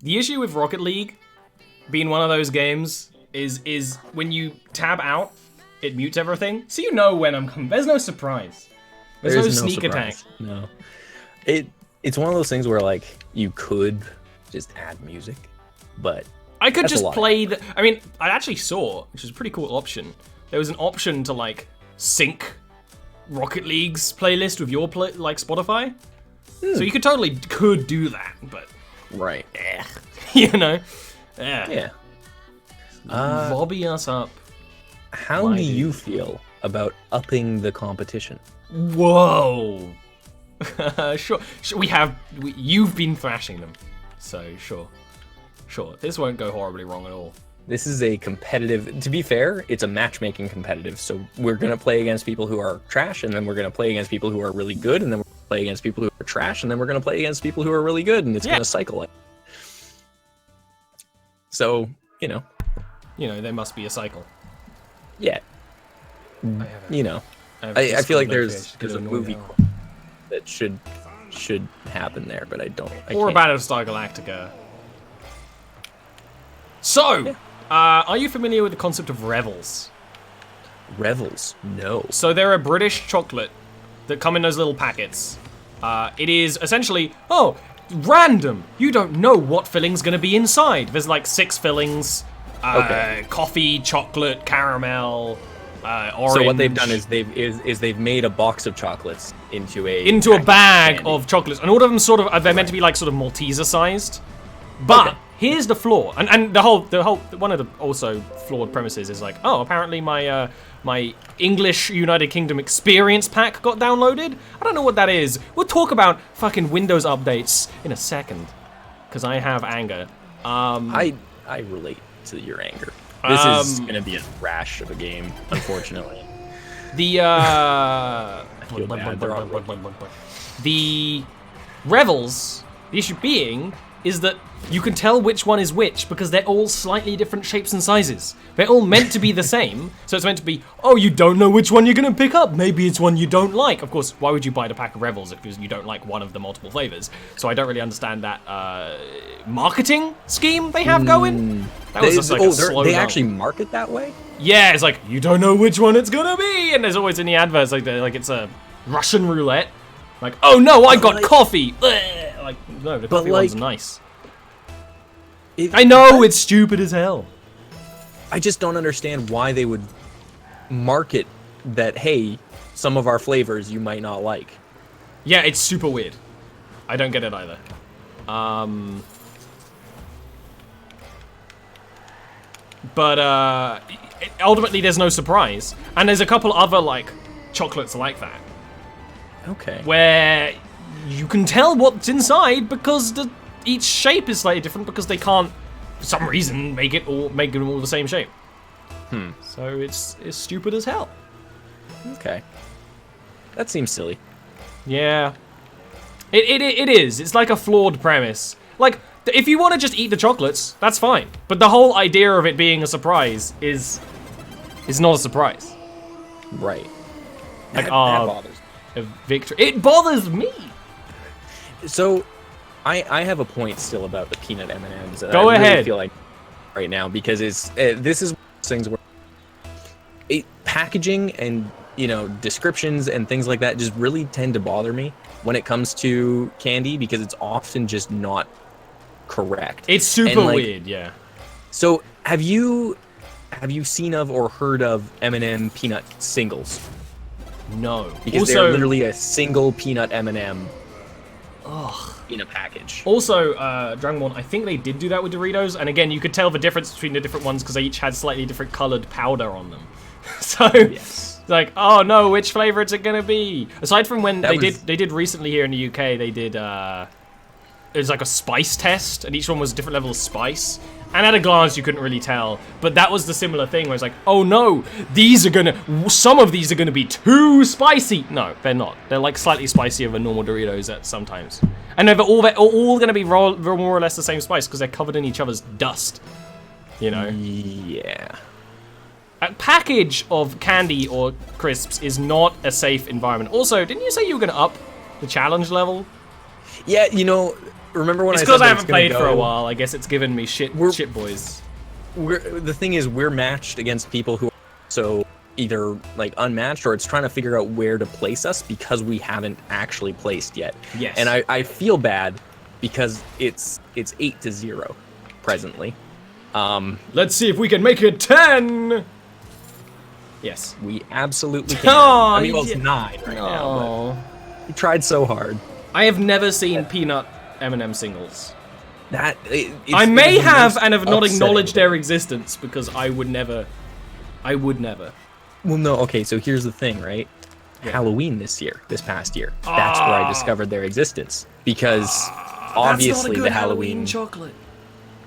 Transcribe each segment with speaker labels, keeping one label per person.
Speaker 1: The issue with Rocket League being one of those games is when you tab out, it mutes everything, so you know when I'm coming. There's no surprise. There's no sneak attack.
Speaker 2: No. It's one of those things where like you could just add music, but
Speaker 1: I could just play the. I mean, I actually saw, which is a pretty cool option. There was an option to like sync Rocket League's playlist with your like Spotify, so you could do that, but
Speaker 2: right,
Speaker 1: you know, yeah. Lobby us up.
Speaker 2: How do you feel about upping the competition?
Speaker 1: Whoa. Sure. You've been thrashing them, so sure. This won't go horribly wrong at all.
Speaker 2: This is a competitive. To be fair, it's a matchmaking competitive. So we're gonna play against people who are trash, and then we're gonna play against people who are really good, and then we're gonna play against people who are trash, and then we're gonna play against people who are really good, and it's gonna cycle it. So
Speaker 1: there must be a cycle.
Speaker 2: Yeah. I feel like there's a movie that should happen there, but I don't.
Speaker 1: Or about Battlestar Galactica. So, are you familiar with the concept of Revels?
Speaker 2: Revels? No.
Speaker 1: So they're a British chocolate that come in those little packets. It is essentially, random. You don't know what filling's gonna be inside. There's like 6 fillings. Coffee, chocolate, caramel, orange.
Speaker 2: So what they've done is they've made a box of chocolates into a
Speaker 1: bag of chocolates, and all of them they're meant to be like sort of Malteser sized. But here's the flaw, and the whole one of the also flawed premises is like, apparently my English United Kingdom experience pack got downloaded. I don't know what that is. We'll talk about fucking Windows updates in a second, because I have anger.
Speaker 2: I relate to your anger. This is gonna be a rash of a game, unfortunately.
Speaker 1: The Revels, the issue being is that you can tell which one is which because they're all slightly different shapes and sizes. They're all meant to be the same, so it's meant to be, you don't know which one you're gonna pick up. Maybe it's one you don't like. Of course, why would you buy the pack of Revels if you don't like one of the multiple flavors? So I don't really understand that marketing scheme they have going. That was just like a slow
Speaker 2: they
Speaker 1: down.
Speaker 2: Actually market that way?
Speaker 1: Yeah, it's like, you don't know which one it's gonna be, and there's always in the adverts like it's a Russian roulette. Like, oh no, I got coffee. Like, no, the coffee one's nice. I know, it's stupid as hell.
Speaker 2: I just don't understand why they would market that, hey, some of our flavors you might not like.
Speaker 1: Yeah, it's super weird. I don't get it either. But ultimately there's no surprise. And there's a couple other, like, chocolates like that.
Speaker 2: Okay.
Speaker 1: Where you can tell what's inside because each shape is slightly different because they can't, for some reason, make them all the same shape. So it's stupid as hell.
Speaker 2: Okay. That seems silly.
Speaker 1: Yeah. It is. It's like a flawed premise. Like, if you want to just eat the chocolates, that's fine. But the whole idea of it being a surprise is not a surprise.
Speaker 2: Right.
Speaker 1: Like,
Speaker 2: that bothers me.
Speaker 1: A victory. It bothers me.
Speaker 2: So, I have a point still about the peanut M&Ms.
Speaker 1: Go ahead.
Speaker 2: I really feel like right now because this is one of those things where packaging and descriptions and things like that just really tend to bother me when it comes to candy because it's often just not correct.
Speaker 1: It's super weird, yeah.
Speaker 2: So have you seen of or heard of M&M peanut singles?
Speaker 1: No.
Speaker 2: Because they're literally a single peanut M&M. In a package.
Speaker 1: Also, Dragon Ball, I think they did do that with Doritos, and again, you could tell the difference between the different ones because they each had slightly different colored powder on them. So, it's like, oh no, which flavor is it gonna be? Aside from when they did recently here in the UK, they did, it was like a spice test, and each one was a different level of spice. And at a glance, you couldn't really tell. But that was the similar thing where it's like, oh no, some of these are gonna be too spicy. No, they're not. They're like slightly spicier than normal Doritos at sometimes. And they're all gonna be more or less the same spice because they're covered in each other's dust.
Speaker 2: Yeah.
Speaker 1: A package of candy or crisps is not a safe environment. Also, didn't you say you were gonna up the challenge level?
Speaker 2: Yeah, remember when
Speaker 1: It's
Speaker 2: I
Speaker 1: because
Speaker 2: said
Speaker 1: I
Speaker 2: that
Speaker 1: haven't played
Speaker 2: go,
Speaker 1: for a while. I guess it's given me shit boys.
Speaker 2: The thing is, we're matched against people who are so either like unmatched, or it's trying to figure out where to place us because we haven't actually placed yet.
Speaker 1: Yes.
Speaker 2: And I feel bad because it's 8-0 presently.
Speaker 1: Let's see if we can make it 10. Yes.
Speaker 2: We absolutely can.
Speaker 1: Oh,
Speaker 2: I mean, well, it's 9 right now, but we tried so hard.
Speaker 1: I have never seen Peanut M&M singles.
Speaker 2: I
Speaker 1: may have and have not acknowledged their existence because I would never.
Speaker 2: Well, no, okay, so here's the thing, right? Yeah. Halloween this past year, that's where I discovered their existence. Because obviously the Halloween
Speaker 1: chocolate.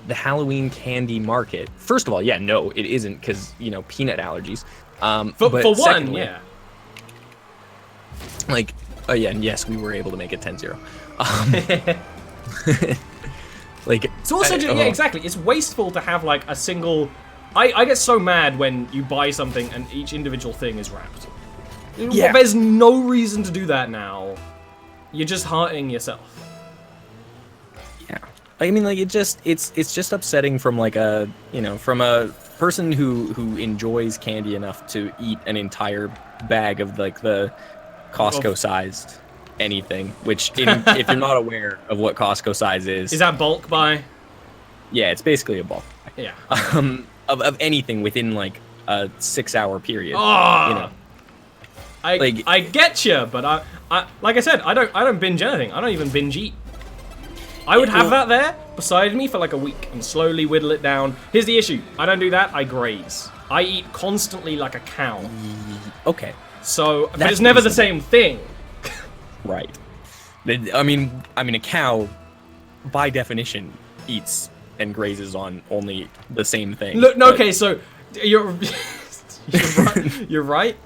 Speaker 2: The Halloween candy market. First of all, yeah, no, it isn't because, you know, peanut allergies.
Speaker 1: For one,
Speaker 2: secondly,
Speaker 1: yeah.
Speaker 2: Like, oh yeah, and yes, we were able to make it 10-0. Like,
Speaker 1: it's also yeah, exactly. It's wasteful to have like a single. I get so mad when you buy something and each individual thing is wrapped. Yeah. There's no reason to do that now. You're just hurting yourself.
Speaker 2: Yeah. I mean, like, it's just upsetting from like a, you know, from a person who enjoys candy enough to eat an entire bag of like the Costco sized anything, which if you're not aware of what Costco size is
Speaker 1: that bulk buy?
Speaker 2: Yeah, it's basically a bulk buy.
Speaker 1: Yeah.
Speaker 2: Of anything within like a 6-hour period.
Speaker 1: Oh,
Speaker 2: you know.
Speaker 1: I get you, but I like I said, I don't binge anything. I don't even binge eat. I would have that there beside me for like a week and slowly whittle it down. Here's the issue: I don't do that. I graze. I eat constantly like a cow.
Speaker 2: Okay.
Speaker 1: So, but it's never the same thing.
Speaker 2: Right. I mean, a cow, by definition, eats and grazes on only the same thing.
Speaker 1: Look, no, okay, so you're you're right.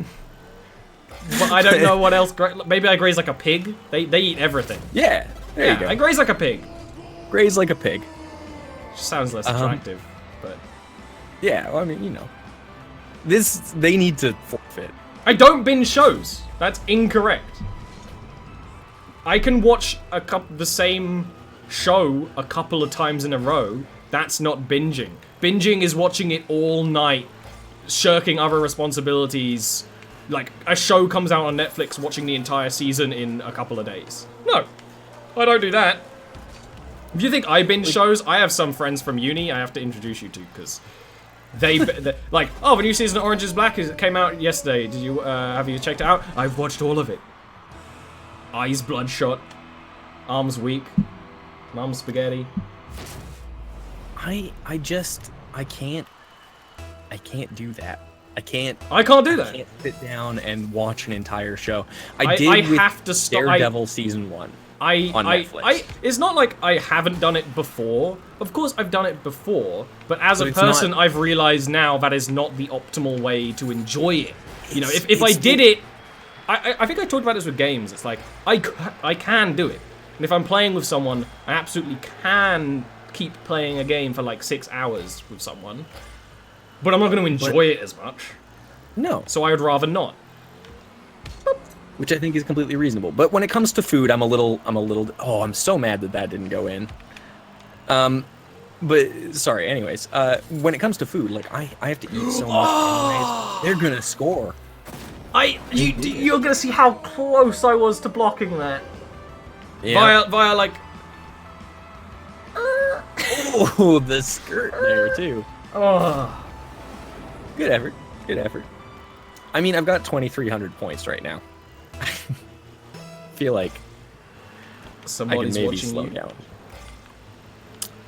Speaker 1: But I don't know what else. Maybe I graze like a pig. They eat everything.
Speaker 2: Yeah, there you go.
Speaker 1: I graze like a pig.
Speaker 2: Graze like a pig.
Speaker 1: Just sounds less attractive, but
Speaker 2: yeah. Well, I mean, you know, they need to forfeit.
Speaker 1: I don't binge shows. That's incorrect. I can watch the same show a couple of times in a row. That's not binging. Binging is watching it all night, shirking other responsibilities. Like, a show comes out on Netflix, watching the entire season in a couple of days. No, I don't do that. If you think I binge shows, I have some friends from uni I have to introduce you to, because they're like, oh, the new season of Orange is Black came out yesterday. Did you have you checked it out? I've watched all of it. Eyes bloodshot, arms weak, mom spaghetti.
Speaker 2: I can't do that. I can't do that. I can't sit down and watch an entire show. I have to stop. Daredevil season 1 on Netflix.
Speaker 1: It's not like I haven't done it before. Of course I've done it before, but as a person, I've realized now that is not the optimal way to enjoy it. You know, if I did it, I think I talked about this with games. It's like, I can do it. And if I'm playing with someone, I absolutely can keep playing a game for like 6 hours with someone. But I'm not going to enjoy it as much.
Speaker 2: No.
Speaker 1: So I would rather not.
Speaker 2: Which I think is completely reasonable. But when it comes to food, I'm I'm so mad that didn't go in. But sorry, anyways, when it comes to food, like I have to eat so much anyways. They're going to score.
Speaker 1: You're gonna see how close I was to blocking that. Yeah. Via like.
Speaker 2: Oh, the skirt there too.
Speaker 1: Oh.
Speaker 2: Good effort. I mean, I've got 2,300 points right now. I feel like
Speaker 1: somebody's
Speaker 2: I can maybe
Speaker 1: watching
Speaker 2: slow
Speaker 1: you.
Speaker 2: Down.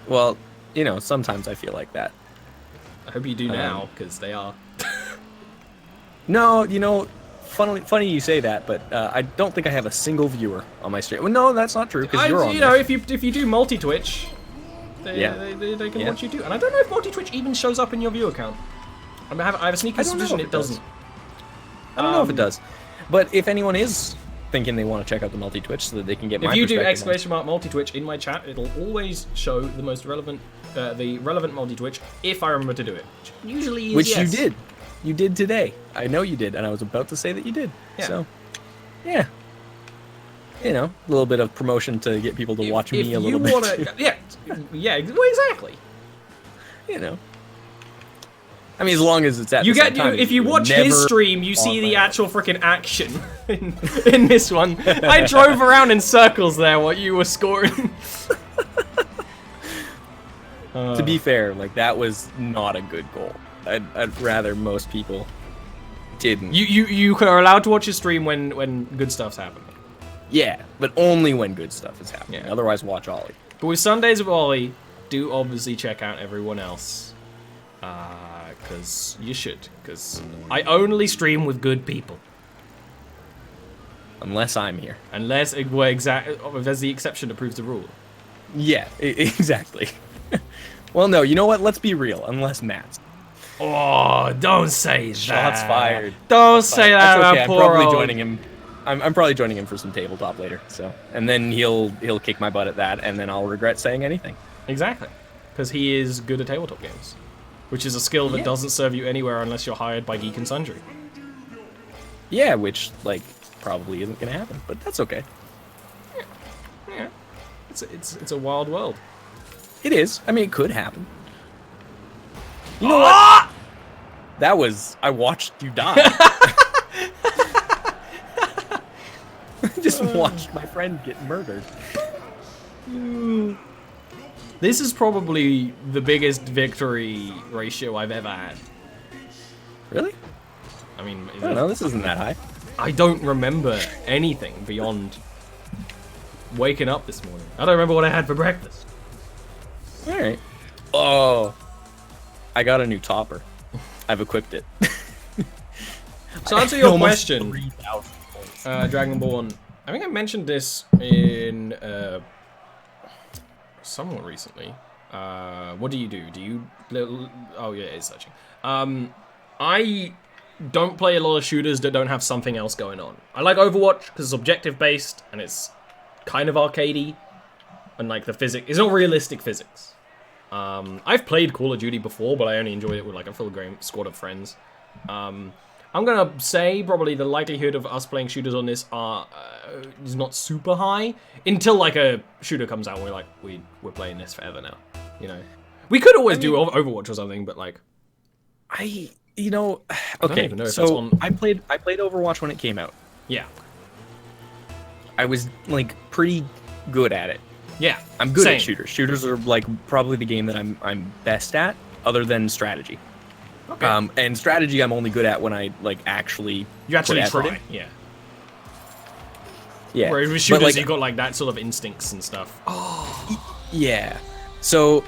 Speaker 2: Well, you know, sometimes I feel like that.
Speaker 1: I hope you do now, because they are.
Speaker 2: No, you know, funny you say that, but I don't think I have a single viewer on my stream. Well, no, that's not true, because you're on.
Speaker 1: You know, if you do multi-Twitch, they can watch you too. And I don't know if multi-Twitch even shows up in your view account. I have a sneaky suspicion it doesn't.
Speaker 2: I don't know if it does. But if anyone is thinking they want to check out the multi-Twitch so that they can get my
Speaker 1: perspective.
Speaker 2: If
Speaker 1: you do ! multi-Twitch in my chat, it'll always show the most relevant, the relevant multi-Twitch if I remember to do it. Which usually is
Speaker 2: Which you did. You did today. I know you did, and I was about to say that you did.
Speaker 1: Yeah.
Speaker 2: So, yeah. You know, a little bit of promotion to get people to watch me a little bit.
Speaker 1: Yeah, well, exactly.
Speaker 2: You know. I mean, as long as it's at
Speaker 1: you
Speaker 2: the
Speaker 1: get
Speaker 2: same time,
Speaker 1: if you watch his stream, you see the actual freaking action in this one. I drove around in circles there while you were scoring.
Speaker 2: To be fair, like that was not a good goal. I'd rather most people didn't.
Speaker 1: You are allowed to watch his stream when good stuff's happening.
Speaker 2: Yeah, but only when good stuff is happening.
Speaker 1: Yeah.
Speaker 2: Otherwise, watch Ollie.
Speaker 1: But with Sundays with Ollie, do obviously check out everyone else. Because you should. Because I only stream with good people.
Speaker 2: Unless I'm here.
Speaker 1: Unless, well, there's the exception that proves the rule.
Speaker 2: Yeah, exactly. Well, no, you know what? Let's be real. Unless Matt's.
Speaker 1: Oh, don't say that.
Speaker 2: Shots fired.
Speaker 1: Don't say that about
Speaker 2: okay.
Speaker 1: poor
Speaker 2: I'm probably
Speaker 1: old...
Speaker 2: joining him. I'm probably joining him for some tabletop later. So, and then he'll kick my butt at that, and then I'll regret saying anything.
Speaker 1: Exactly, because he is good at tabletop games, which is a skill that doesn't serve you anywhere unless you're hired by Geek and Sundry.
Speaker 2: Yeah, which like probably isn't gonna happen, but that's okay.
Speaker 1: Yeah. It's a wild world.
Speaker 2: It is. I mean, it could happen. You know what? That was... I watched you die. Just watched my friend get murdered.
Speaker 1: This is probably the biggest victory ratio I've ever had.
Speaker 2: Really?
Speaker 1: I mean...
Speaker 2: I don't know. This isn't that high.
Speaker 1: I don't remember anything beyond waking up this morning. I don't remember what I had for breakfast.
Speaker 2: All right. Oh, I got a new topper. I've equipped it.
Speaker 1: So answer your
Speaker 2: Almost
Speaker 1: question,
Speaker 2: 3,000 points.
Speaker 1: Dragonborn. I think I mentioned this in somewhat recently. What do you do? Do you? Oh yeah, it's searching. I don't play a lot of shooters that don't have something else going on. I like Overwatch because it's objective based and it's kind of arcadey, and like the physics, it's not realistic physics. I've played Call of Duty before, but I only enjoyed it with like a full squad of friends. I'm gonna say probably the likelihood of us playing shooters on this is not super high until like a shooter comes out and we're like, we're playing this forever now. You know, we could always do Overwatch or something, but like,
Speaker 2: okay,
Speaker 1: even know if
Speaker 2: so
Speaker 1: that's on...
Speaker 2: I played Overwatch when it came out.
Speaker 1: Yeah.
Speaker 2: I was like pretty good at it.
Speaker 1: Yeah,
Speaker 2: I'm good
Speaker 1: same.
Speaker 2: at shooters. Shooters are like probably the game that I'm best at, other than strategy.
Speaker 1: Okay.
Speaker 2: And strategy I'm only good at when I like actually
Speaker 1: try. Yeah.
Speaker 2: Yeah.
Speaker 1: Whereas with shooters,
Speaker 2: like,
Speaker 1: you got like that sort of instincts and stuff. Oh.
Speaker 2: Yeah. So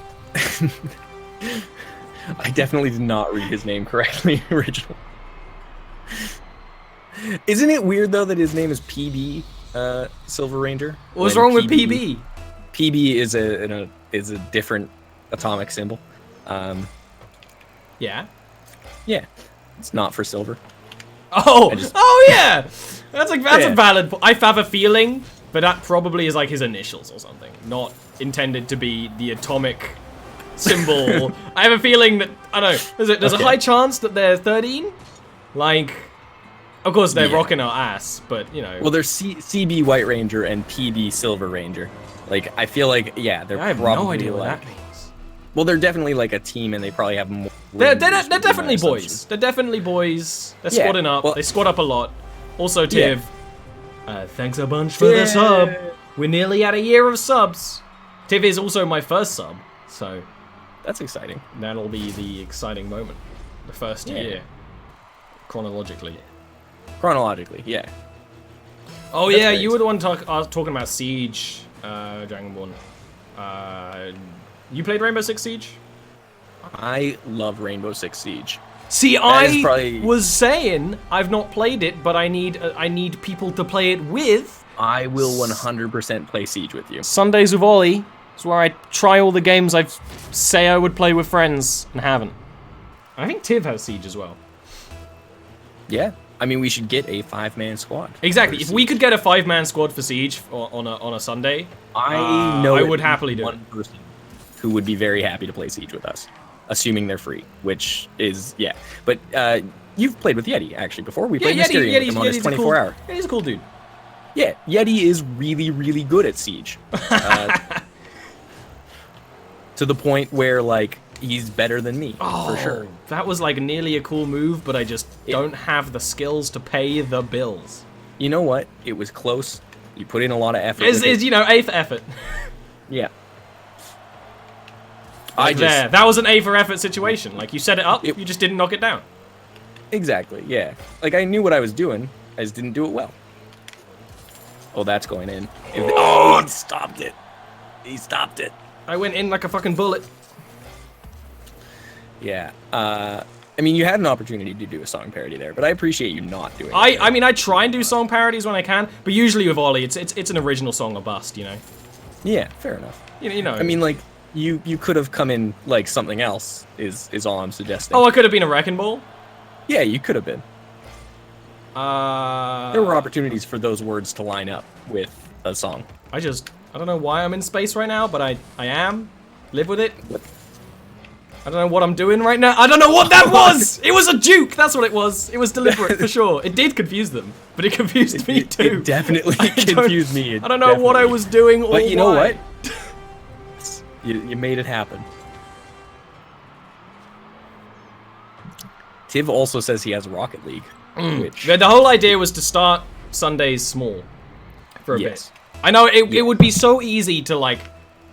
Speaker 2: I definitely did not read his name correctly originally. Isn't it weird though that his name is PB Silver Ranger?
Speaker 1: What's wrong with PB?
Speaker 2: PB is a different atomic symbol.
Speaker 1: Yeah.
Speaker 2: Yeah. It's not for silver.
Speaker 1: Oh yeah. That's a valid. I have a feeling, but that probably is like his initials or something, not intended to be the atomic symbol. I have a feeling that I don't know. There's a high chance that they're 13. Like, of course they're rocking our ass, but you know.
Speaker 2: Well, there's CB White Ranger and PB Silver Ranger. Like, I feel like they're
Speaker 1: I have
Speaker 2: probably
Speaker 1: no idea what
Speaker 2: like,
Speaker 1: that means.
Speaker 2: Well, they're definitely like a team, and they probably have more.
Speaker 1: They're definitely boys. They're definitely boys. They're squadding up.
Speaker 2: Well,
Speaker 1: they squad up a lot. Also, Tiv, thanks a bunch for the sub. We're nearly at a year of subs. Tiv is also my first sub, so
Speaker 2: that's exciting.
Speaker 1: That'll be the exciting moment. The first year, chronologically.
Speaker 2: Chronologically, yeah.
Speaker 1: Oh
Speaker 2: That's
Speaker 1: yeah,
Speaker 2: great.
Speaker 1: you were the one talking about Siege, Dragonborn. You played Rainbow Six Siege?
Speaker 2: I love Rainbow Six Siege.
Speaker 1: See, I was saying I've not played it, but I need people to play it with.
Speaker 2: I will 100% play Siege with you.
Speaker 1: Sundays with Ollie is where I try all the games I say I would play with friends and haven't. I think Tiv has Siege as well.
Speaker 2: Yeah, I mean we should get a 5-man squad.
Speaker 1: Exactly. If we could get a 5-man squad for Siege on a Sunday,
Speaker 2: I know
Speaker 1: I would happily do
Speaker 2: one person who would be very happy to play Siege with us, assuming they're free, which is But you've played with Yeti actually before. We played Mysterium with him on his 24-hour.
Speaker 1: Yeah, he's a cool dude.
Speaker 2: Yeah, Yeti is really, really good at Siege. To the point where, like, he's better than me, for sure.
Speaker 1: That was like nearly a cool move, but I just don't have the skills to pay the bills.
Speaker 2: You know what? It was close. You put in a lot of effort.
Speaker 1: It's you know, A for effort.
Speaker 2: Yeah.
Speaker 1: That was an A for effort situation. Like, you set it up, you just didn't knock it down.
Speaker 2: Exactly, yeah. Like, I knew what I was doing, I just didn't do it well. Oh, that's going in. Oh, he stopped it. He stopped it.
Speaker 1: I went in like a fucking bullet.
Speaker 2: Yeah. I mean, you had an opportunity to do a song parody there, but I appreciate you not doing it.
Speaker 1: I mean, I try and do song parodies when I can, but usually with Ollie, it's an original song or bust, you know?
Speaker 2: Yeah, fair enough.
Speaker 1: You know.
Speaker 2: I mean, like, you could have come in, like, something else, is all I'm suggesting.
Speaker 1: Oh, I could have been a Wrecking Ball?
Speaker 2: Yeah, you could have been. There were opportunities for those words to line up with a song.
Speaker 1: I don't know why I'm in space right now, but I am. Live with it. I don't know what I'm doing right now. I don't know what that was! It was a juke! That's what it was. It was deliberate, for sure. It did confuse them, but it confused me too.
Speaker 2: It definitely confused me.
Speaker 1: I don't know what I was doing or
Speaker 2: But you know
Speaker 1: why.
Speaker 2: what? You made it happen. Tiv also says he has Rocket League. Which...
Speaker 1: The whole idea was to start Sundays small for a bit. I know it would be so easy to like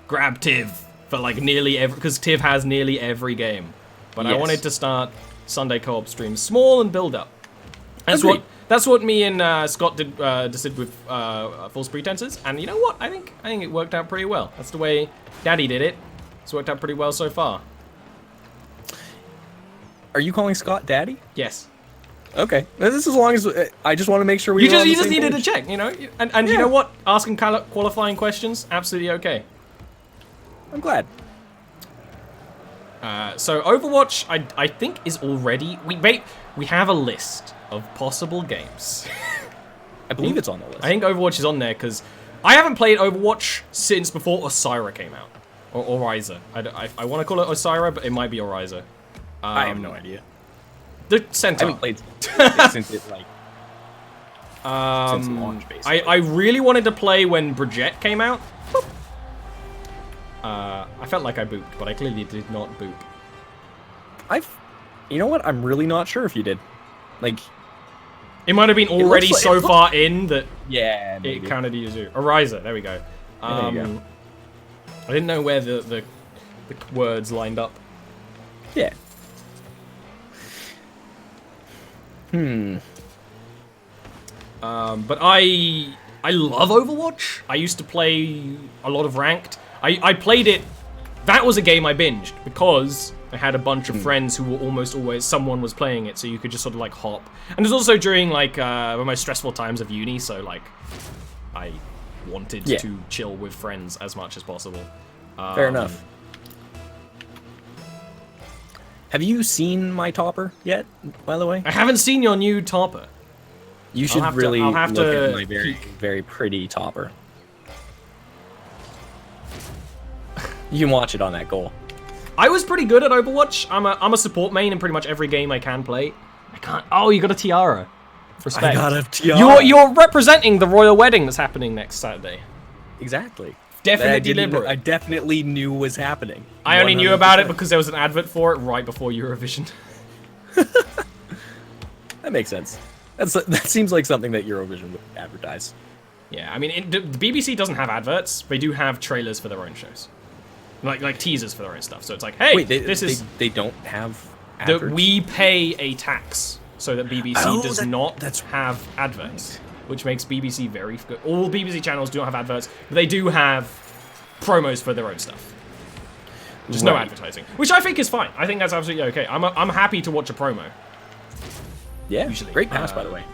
Speaker 1: grab Tiv for like nearly every, because Tiv has nearly every game. But I wanted to start Sunday co-op streams small and build up. That's what me and Scott did with False Pretenses, and you know what? I think it worked out pretty well. That's the way Daddy did it. It's worked out pretty well so far.
Speaker 2: Are you calling Scott Daddy?
Speaker 1: Yes.
Speaker 2: Okay. This is as long as I just want to make sure we.
Speaker 1: You just needed to check, you know, and you know what? Asking qualifying questions, absolutely okay.
Speaker 2: I'm glad.
Speaker 1: So Overwatch, I think is already we have a list of possible games.
Speaker 2: I believe it's on the list.
Speaker 1: I think Overwatch is on there because I haven't played Overwatch since before Osira came out, or Oriza. I want to call it Osira, but it might be Oriza.
Speaker 2: I have no idea.
Speaker 1: The Centaur.
Speaker 2: I haven't played since it like since launch, basically.
Speaker 1: I really wanted to play when Brigitte came out. I felt like I booped, but I clearly did not boop.
Speaker 2: You know what? I'm really not sure if you did. Like,
Speaker 1: it might have been already so far in that
Speaker 2: maybe.
Speaker 1: it counted as you. Oriza, there we go.
Speaker 2: There you go.
Speaker 1: I didn't know where the words lined up.
Speaker 2: Yeah.
Speaker 1: But I love Overwatch. I used to play a lot of ranked. I played it. That was a game I binged because I had a bunch of friends who were almost always someone was playing it, so you could just sort of like hop. And it was also during like the most stressful times of uni, so like I wanted to chill with friends as much as possible.
Speaker 2: Fair enough. Have you seen my topper yet, by the way?
Speaker 1: I haven't seen your new topper.
Speaker 2: You should really look at my very, very pretty topper. You can watch it on that goal.
Speaker 1: I was pretty good at Overwatch. I'm a support main in pretty much every game I can play. I can't. Oh, you got a tiara. Respect.
Speaker 2: I got a tiara.
Speaker 1: You're representing the royal wedding that's happening next Saturday.
Speaker 2: Exactly.
Speaker 1: Definitely deliberate.
Speaker 2: I definitely knew was happening.
Speaker 1: I only knew about it because there was an advert for it right before Eurovision.
Speaker 2: That makes sense. That seems like something that Eurovision would advertise.
Speaker 1: Yeah, I mean, the BBC doesn't have adverts. They do have trailers for their own shows. Like teasers for their own stuff. So it's like, hey,
Speaker 2: they don't have adverts?
Speaker 1: That we pay a tax so that BBC does not have adverts. Which makes BBC very good. All BBC channels do not have adverts, but they do have promos for their own stuff. Just no advertising, which I think is fine. I think that's absolutely okay. I'm happy to watch a promo.
Speaker 2: Yeah, usually. Great pass, by the way.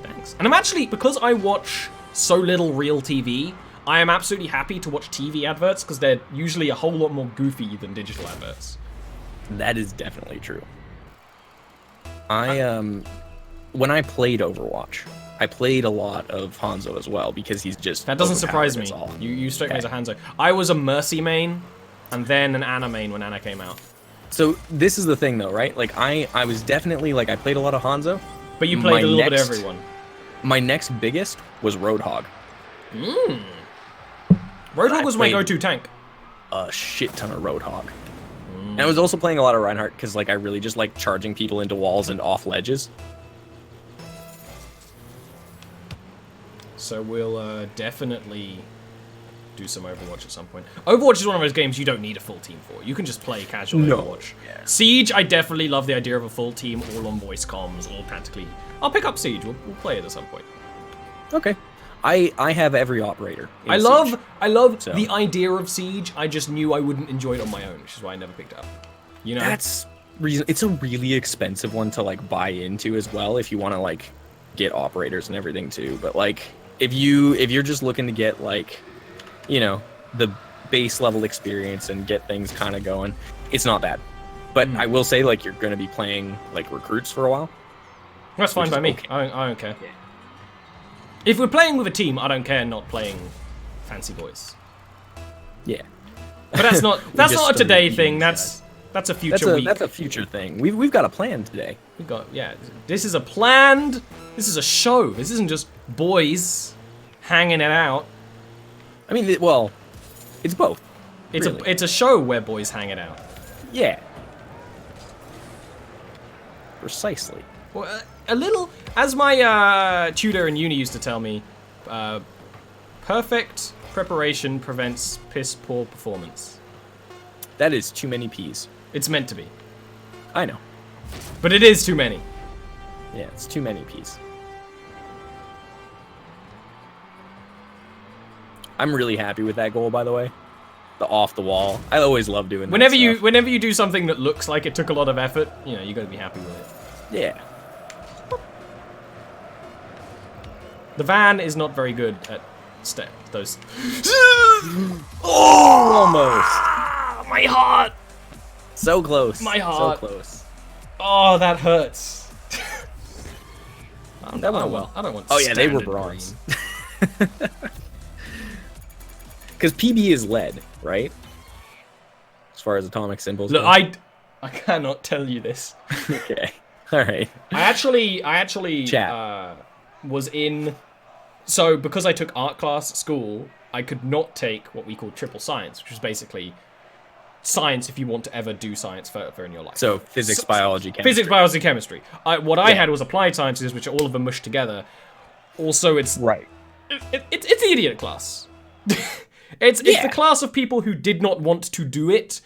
Speaker 1: Thanks. And I'm actually, because I watch so little real TV, I am absolutely happy to watch TV adverts because they're usually a whole lot more goofy than digital adverts.
Speaker 2: That is definitely true. When I played Overwatch, I played a lot of Hanzo as well because he's just
Speaker 1: that doesn't surprise me. You strike me as a Hanzo. I was a Mercy main, and then an Ana main when Ana came out.
Speaker 2: So this is the thing though, right? Like I was definitely like I played a lot of Hanzo.
Speaker 1: But you played a little bit of everyone.
Speaker 2: My next biggest was Roadhog.
Speaker 1: Roadhog was my
Speaker 2: played
Speaker 1: go-to tank.
Speaker 2: a shit ton of Roadhog. And I was also playing a lot of Reinhardt because like I really just like charging people into walls and off ledges.
Speaker 1: So we'll definitely do some Overwatch at some point. Overwatch is one of those games you don't need a full team for. You can just play casual Overwatch. Yeah. Siege, I definitely love the idea of a full team, all on voice comms, all tactically. I'll pick up Siege. We'll play it at some point.
Speaker 2: Okay. I have every operator.
Speaker 1: I love the idea of Siege. I just knew I wouldn't enjoy it on my own, which is why I never picked it up. You know?
Speaker 2: That's reason. It's a really expensive one to like buy into as well if you want to like get operators and everything too. But like if you're just looking to get like, you know, the base level experience and get things kind of going, it's not bad. But I will say like you're going to be playing like recruits for a while.
Speaker 1: That's fine by me.
Speaker 2: Okay.
Speaker 1: I don't care. Yeah. If we're playing with a team, I don't care not playing fancy boys.
Speaker 2: Yeah.
Speaker 1: But that's not a today thing. That's a future week.
Speaker 2: That's a future thing. We've got a plan today.
Speaker 1: We got this is a planned. This is a show. This isn't just boys hanging it out.
Speaker 2: I mean, well, it's both.
Speaker 1: It's a show where boys hang it out.
Speaker 2: Yeah. Precisely.
Speaker 1: Well, a little, as my tutor in uni used to tell me, perfect preparation prevents piss poor performance.
Speaker 2: That is too many P's.
Speaker 1: It's meant to be.
Speaker 2: I know.
Speaker 1: But it is too many.
Speaker 2: Yeah, it's too many P's. I'm really happy with that goal, by the way. The off the wall. I always love doing that.
Speaker 1: Whenever you do something that looks like it took a lot of effort, you know, you gotta be happy with it.
Speaker 2: Yeah.
Speaker 1: The van is not very good at those.
Speaker 2: Almost.
Speaker 1: My heart.
Speaker 2: So close.
Speaker 1: My heart.
Speaker 2: So close.
Speaker 1: Oh, that hurts.
Speaker 2: That went well.
Speaker 1: I don't want.
Speaker 2: Oh yeah, they were bronze. Because PB is lead, right? As far as atomic symbols.
Speaker 1: Look,
Speaker 2: go.
Speaker 1: I cannot tell you this.
Speaker 2: Okay. All right.
Speaker 1: I actually was in. So because I took art class at school, I could not take what we call triple science, which is basically science if you want to ever do science further in your life.
Speaker 2: So physics, biology, chemistry.
Speaker 1: Physics, biology, chemistry. What I had was applied sciences, which are all of them mushed together. Also, it's
Speaker 2: right.
Speaker 1: It's the idiot class. It's the class of people who did not want to do it,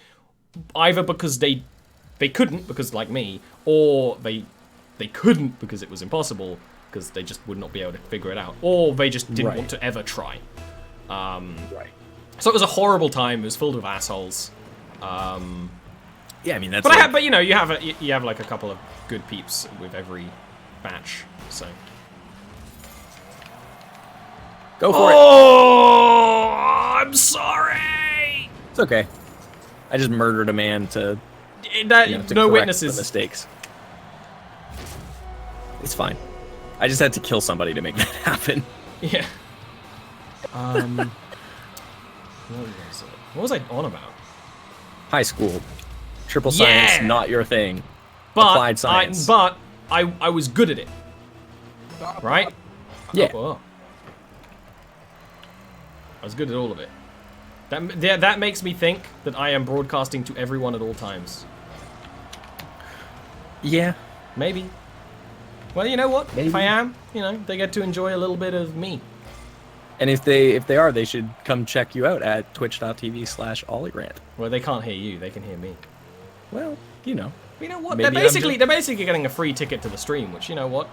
Speaker 1: either because they couldn't, because like me, or they couldn't because it was impossible, because they just would not be able to figure it out, or they just didn't want to ever try.
Speaker 2: Right.
Speaker 1: So it was a horrible time. It was filled with assholes.
Speaker 2: Yeah, I mean that's.
Speaker 1: But you know, you have like a couple of good peeps with every batch. So.
Speaker 2: Go for it.
Speaker 1: Oh, I'm sorry.
Speaker 2: It's okay. I just murdered a man to
Speaker 1: no
Speaker 2: correct
Speaker 1: witnesses.
Speaker 2: the mistakes. It's fine. I just had to kill somebody to make that happen.
Speaker 1: Yeah. What was I on about?
Speaker 2: High school. Triple science, not your thing.
Speaker 1: But
Speaker 2: applied science.
Speaker 1: I was good at it. Right?
Speaker 2: Yeah.
Speaker 1: I was good at all of it. That makes me think that I am broadcasting to everyone at all times.
Speaker 2: Yeah.
Speaker 1: Maybe. Well, you know what?
Speaker 2: Maybe.
Speaker 1: If I am, they get to enjoy a little bit of me.
Speaker 2: And if they are, they should come check you out at twitch.tv/olirant.
Speaker 1: Well, they can't hear you. They can hear me.
Speaker 2: Well, you know.
Speaker 1: You know what?
Speaker 2: Maybe
Speaker 1: They're basically getting a free ticket to the stream, which, you know what?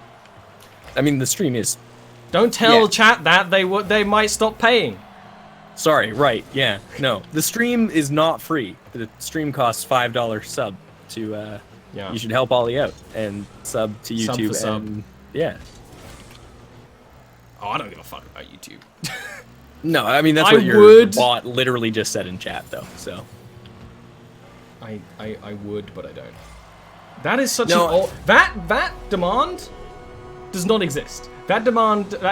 Speaker 2: I mean, the stream is...
Speaker 1: Don't tell chat that they might stop paying.
Speaker 2: Sorry, right, yeah. No, the stream is not free. The stream costs $5 sub to... You should help Ollie out and sub to YouTube.
Speaker 1: Sub.
Speaker 2: Yeah.
Speaker 1: Oh, I don't give a fuck about YouTube.
Speaker 2: No, I mean, that's what your bot literally just said in chat, though, so...
Speaker 1: I would, but I don't. That is such that demand does not exist. That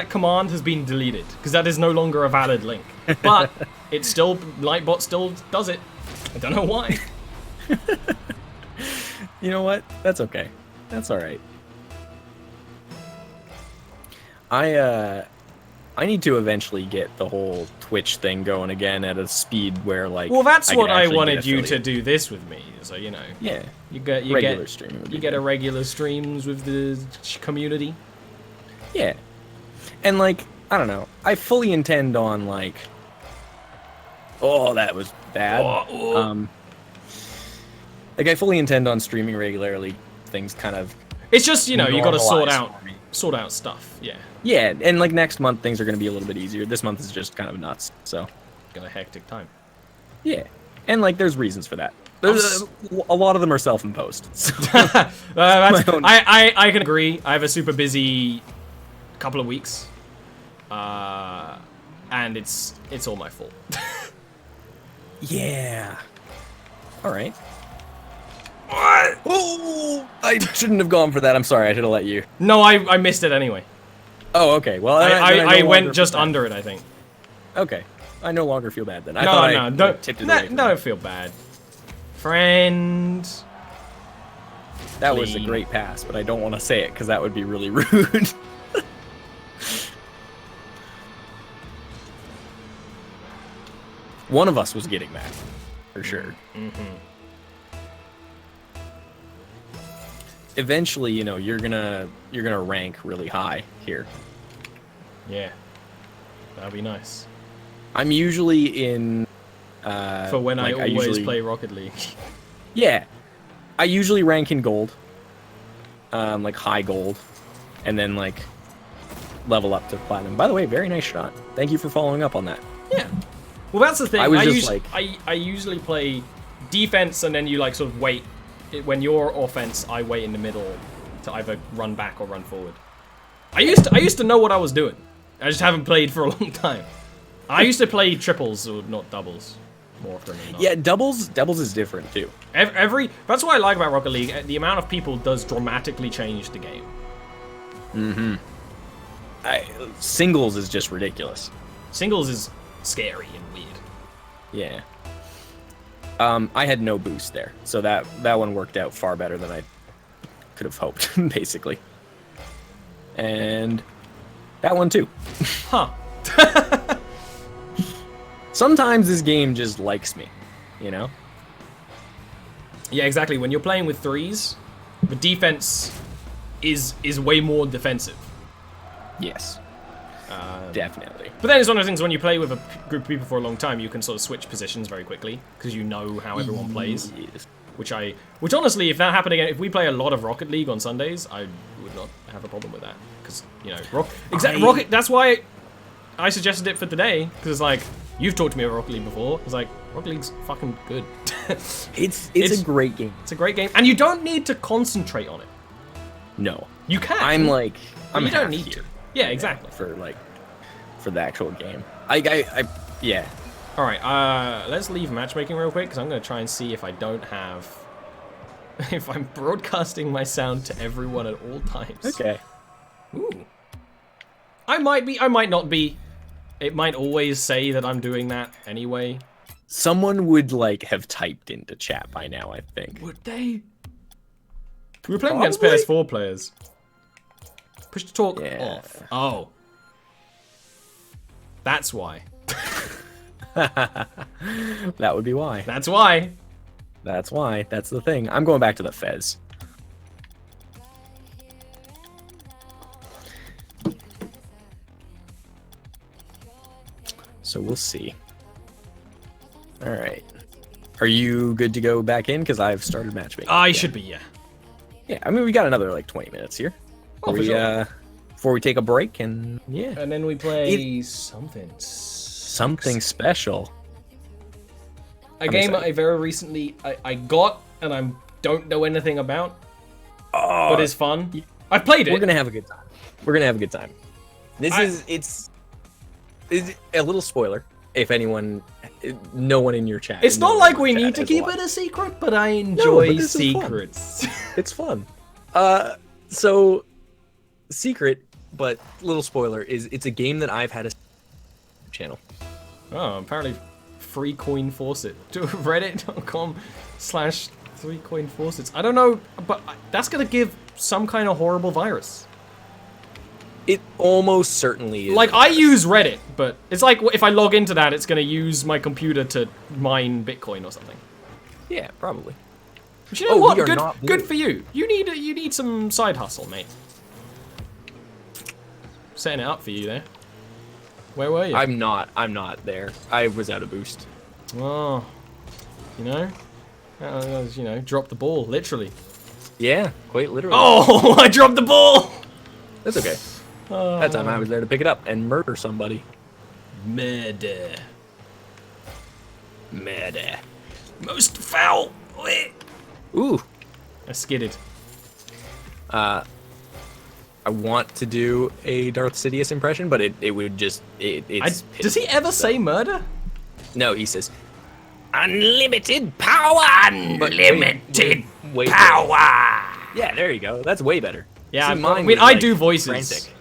Speaker 1: command has been deleted because that is no longer a valid link. But it's still Lightbot still does it. I don't know why.
Speaker 2: You know what? That's okay. That's all right. I need to eventually get the whole Twitch thing going again at a speed where like.
Speaker 1: Well, that's
Speaker 2: I
Speaker 1: what
Speaker 2: can
Speaker 1: I
Speaker 2: actually
Speaker 1: wanted
Speaker 2: get
Speaker 1: you to
Speaker 2: affiliate.
Speaker 1: do this with me. So you know.
Speaker 2: Yeah.
Speaker 1: You
Speaker 2: Regular streaming would be
Speaker 1: get a
Speaker 2: good.
Speaker 1: regular streams with the community.
Speaker 2: Yeah. And like, I don't know. I fully intend on like. Oh, that was bad. Like I fully intend on streaming regularly. Things kind of.
Speaker 1: It's just, you know, you got to
Speaker 2: normalize for me.
Speaker 1: sort out stuff. Yeah.
Speaker 2: Yeah, and like next month things are going to be a little bit easier. This month is just kind of nuts. So.
Speaker 1: Got a hectic time.
Speaker 2: Yeah, and like there's reasons for that. There's a lot of them are self-imposed. So.
Speaker 1: I can agree. I have a super busy couple of weeks, and it's all my fault.
Speaker 2: Yeah. All right. What? Oh, I shouldn't have gone for that. I'm sorry. I should have let you.
Speaker 1: No, I missed it anyway.
Speaker 2: Oh, okay. Well,
Speaker 1: I went just under it, I think.
Speaker 2: Okay. I no longer feel bad then. I
Speaker 1: no,
Speaker 2: thought
Speaker 1: no,
Speaker 2: I
Speaker 1: don't,
Speaker 2: tipped it away from
Speaker 1: don't feel bad. Friend.
Speaker 2: That was a great pass, but I don't want to say it because that would be really rude. One of us was getting that, for sure.
Speaker 1: Mm-hmm.
Speaker 2: Eventually, you know, you're gonna rank really high here.
Speaker 1: Yeah. That'd be nice.
Speaker 2: I'm usually in.
Speaker 1: For when
Speaker 2: like,
Speaker 1: I always play Rocket League.
Speaker 2: Yeah, I usually rank in gold. Like high gold, and then like level up to platinum. By the way, very nice shot. Thank you for following up on that.
Speaker 1: Yeah. Well, that's the thing. I usually play defense, and then you like sort of wait. When you're offense, I wait in the middle to either run back or run forward. I used to know what I was doing. I just haven't played for a long time. I used to play triples or not doubles more often than not.
Speaker 2: Yeah, doubles is different too.
Speaker 1: That's what I like about Rocket League. The amount of people does dramatically change the game.
Speaker 2: Mm-hmm. Singles is just ridiculous.
Speaker 1: Singles is scary and weird.
Speaker 2: Yeah. I had no boost there, so that one worked out far better than I could have hoped, basically. And that one too.
Speaker 1: Huh.
Speaker 2: Sometimes this game just likes me, you know?
Speaker 1: Yeah, exactly. When you're playing with threes, the defense is way more defensive.
Speaker 2: Yes. Definitely.
Speaker 1: But then it's one of the things when you play with a group of people for a long time, you can sort of switch positions very quickly because you know how everyone plays.
Speaker 2: Yes.
Speaker 1: Which honestly, if that happened again, if we play a lot of Rocket League on Sundays, I would not have a problem with that because you know, Rocket. That's why I suggested it for today because it's like you've talked to me about Rocket League before. It's like Rocket League's fucking good.
Speaker 2: It's a great game.
Speaker 1: It's a great game, and you don't need to concentrate on it.
Speaker 2: No,
Speaker 1: you can.
Speaker 2: I'm
Speaker 1: you don't need to. Yeah, exactly.
Speaker 2: For the actual game. Yeah.
Speaker 1: All right, let's leave matchmaking real quick because I'm gonna try and see if I don't have, if I'm broadcasting my sound to everyone at all times.
Speaker 2: Okay.
Speaker 1: Ooh. I might not be. It might always say that I'm doing that anyway.
Speaker 2: Someone would like have typed into chat by now, I think.
Speaker 1: Would they? We were playing against PS4 players. Push to talk off. Oh. That's why.
Speaker 2: That would be why.
Speaker 1: That's why.
Speaker 2: That's why. That's the thing. I'm going back to the Fez. So we'll see. All right. Are you good to go back in? Because I've started matchmaking.
Speaker 1: I should be, yeah.
Speaker 2: Yeah, I mean, we got another like 20 minutes here.
Speaker 1: Oh, for sure.
Speaker 2: Before we take a break, and yeah.
Speaker 1: And then we play something
Speaker 2: special.
Speaker 1: A game I very recently I got and I don't know anything about, but it's fun. I've played it.
Speaker 2: We're gonna have a good time. It's a little spoiler if no one in your chat.
Speaker 1: It's not like we need to keep it a secret, but I enjoy secrets.
Speaker 2: It's fun. So secret, but little spoiler is it's a game that I've had a channel.
Speaker 1: Oh, apparently free coin faucet. reddit.com/3coin faucets. I don't know, but that's gonna give some kind of horrible virus.
Speaker 2: It almost certainly is.
Speaker 1: Like, I use Reddit, but it's like if I log into that, it's going to use my computer to mine Bitcoin or something.
Speaker 2: Yeah, probably.
Speaker 1: But you know what? Good for you. You need some side hustle, mate. Setting it up for you there. Where were you?
Speaker 2: I'm not there. I was out of boost.
Speaker 1: Oh, you know, drop the ball, literally.
Speaker 2: Yeah, quite literally.
Speaker 1: Oh, I dropped the ball.
Speaker 2: That's okay. That time I was there to pick it up and murder somebody.
Speaker 1: Murder.
Speaker 2: Murder.
Speaker 1: Most foul.
Speaker 2: Ooh.
Speaker 1: I skidded.
Speaker 2: I want to do a Darth Sidious impression, but it would just
Speaker 1: Does he ever say murder?
Speaker 2: No, he says unlimited power.
Speaker 1: Unlimited
Speaker 2: way
Speaker 1: power.
Speaker 2: Better. Yeah, there you go. That's way better.
Speaker 1: Yeah,
Speaker 2: See,
Speaker 1: I mean, I do voices.
Speaker 2: Frantic.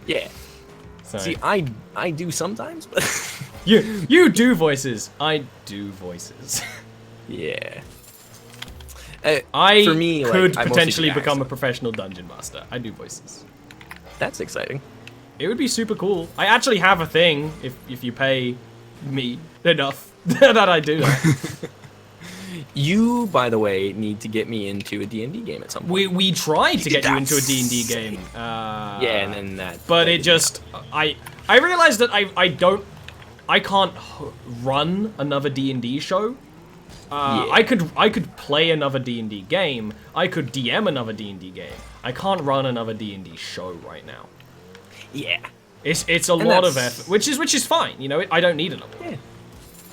Speaker 2: Yeah.
Speaker 1: Sorry.
Speaker 2: See, I do sometimes, but
Speaker 1: you do voices. I do voices.
Speaker 2: Yeah.
Speaker 1: I
Speaker 2: for me,
Speaker 1: could
Speaker 2: like,
Speaker 1: potentially become a professional dungeon master. I do voices.
Speaker 2: That's exciting.
Speaker 1: It would be super cool. I actually have a thing if you pay me enough that I do that.
Speaker 2: You, by the way, need to get me into a D&D game at some point.
Speaker 1: We tried to get you into a D&D game.
Speaker 2: Yeah, and then that.
Speaker 1: But it just I realized that I can't run another D&D show.
Speaker 2: Yeah.
Speaker 1: I could play another D&D game. I could DM another D&D game. I can't run another D&D show right now.
Speaker 2: Yeah.
Speaker 1: It's a lot of effort, which is fine. You know, I don't need another one.
Speaker 2: Yeah.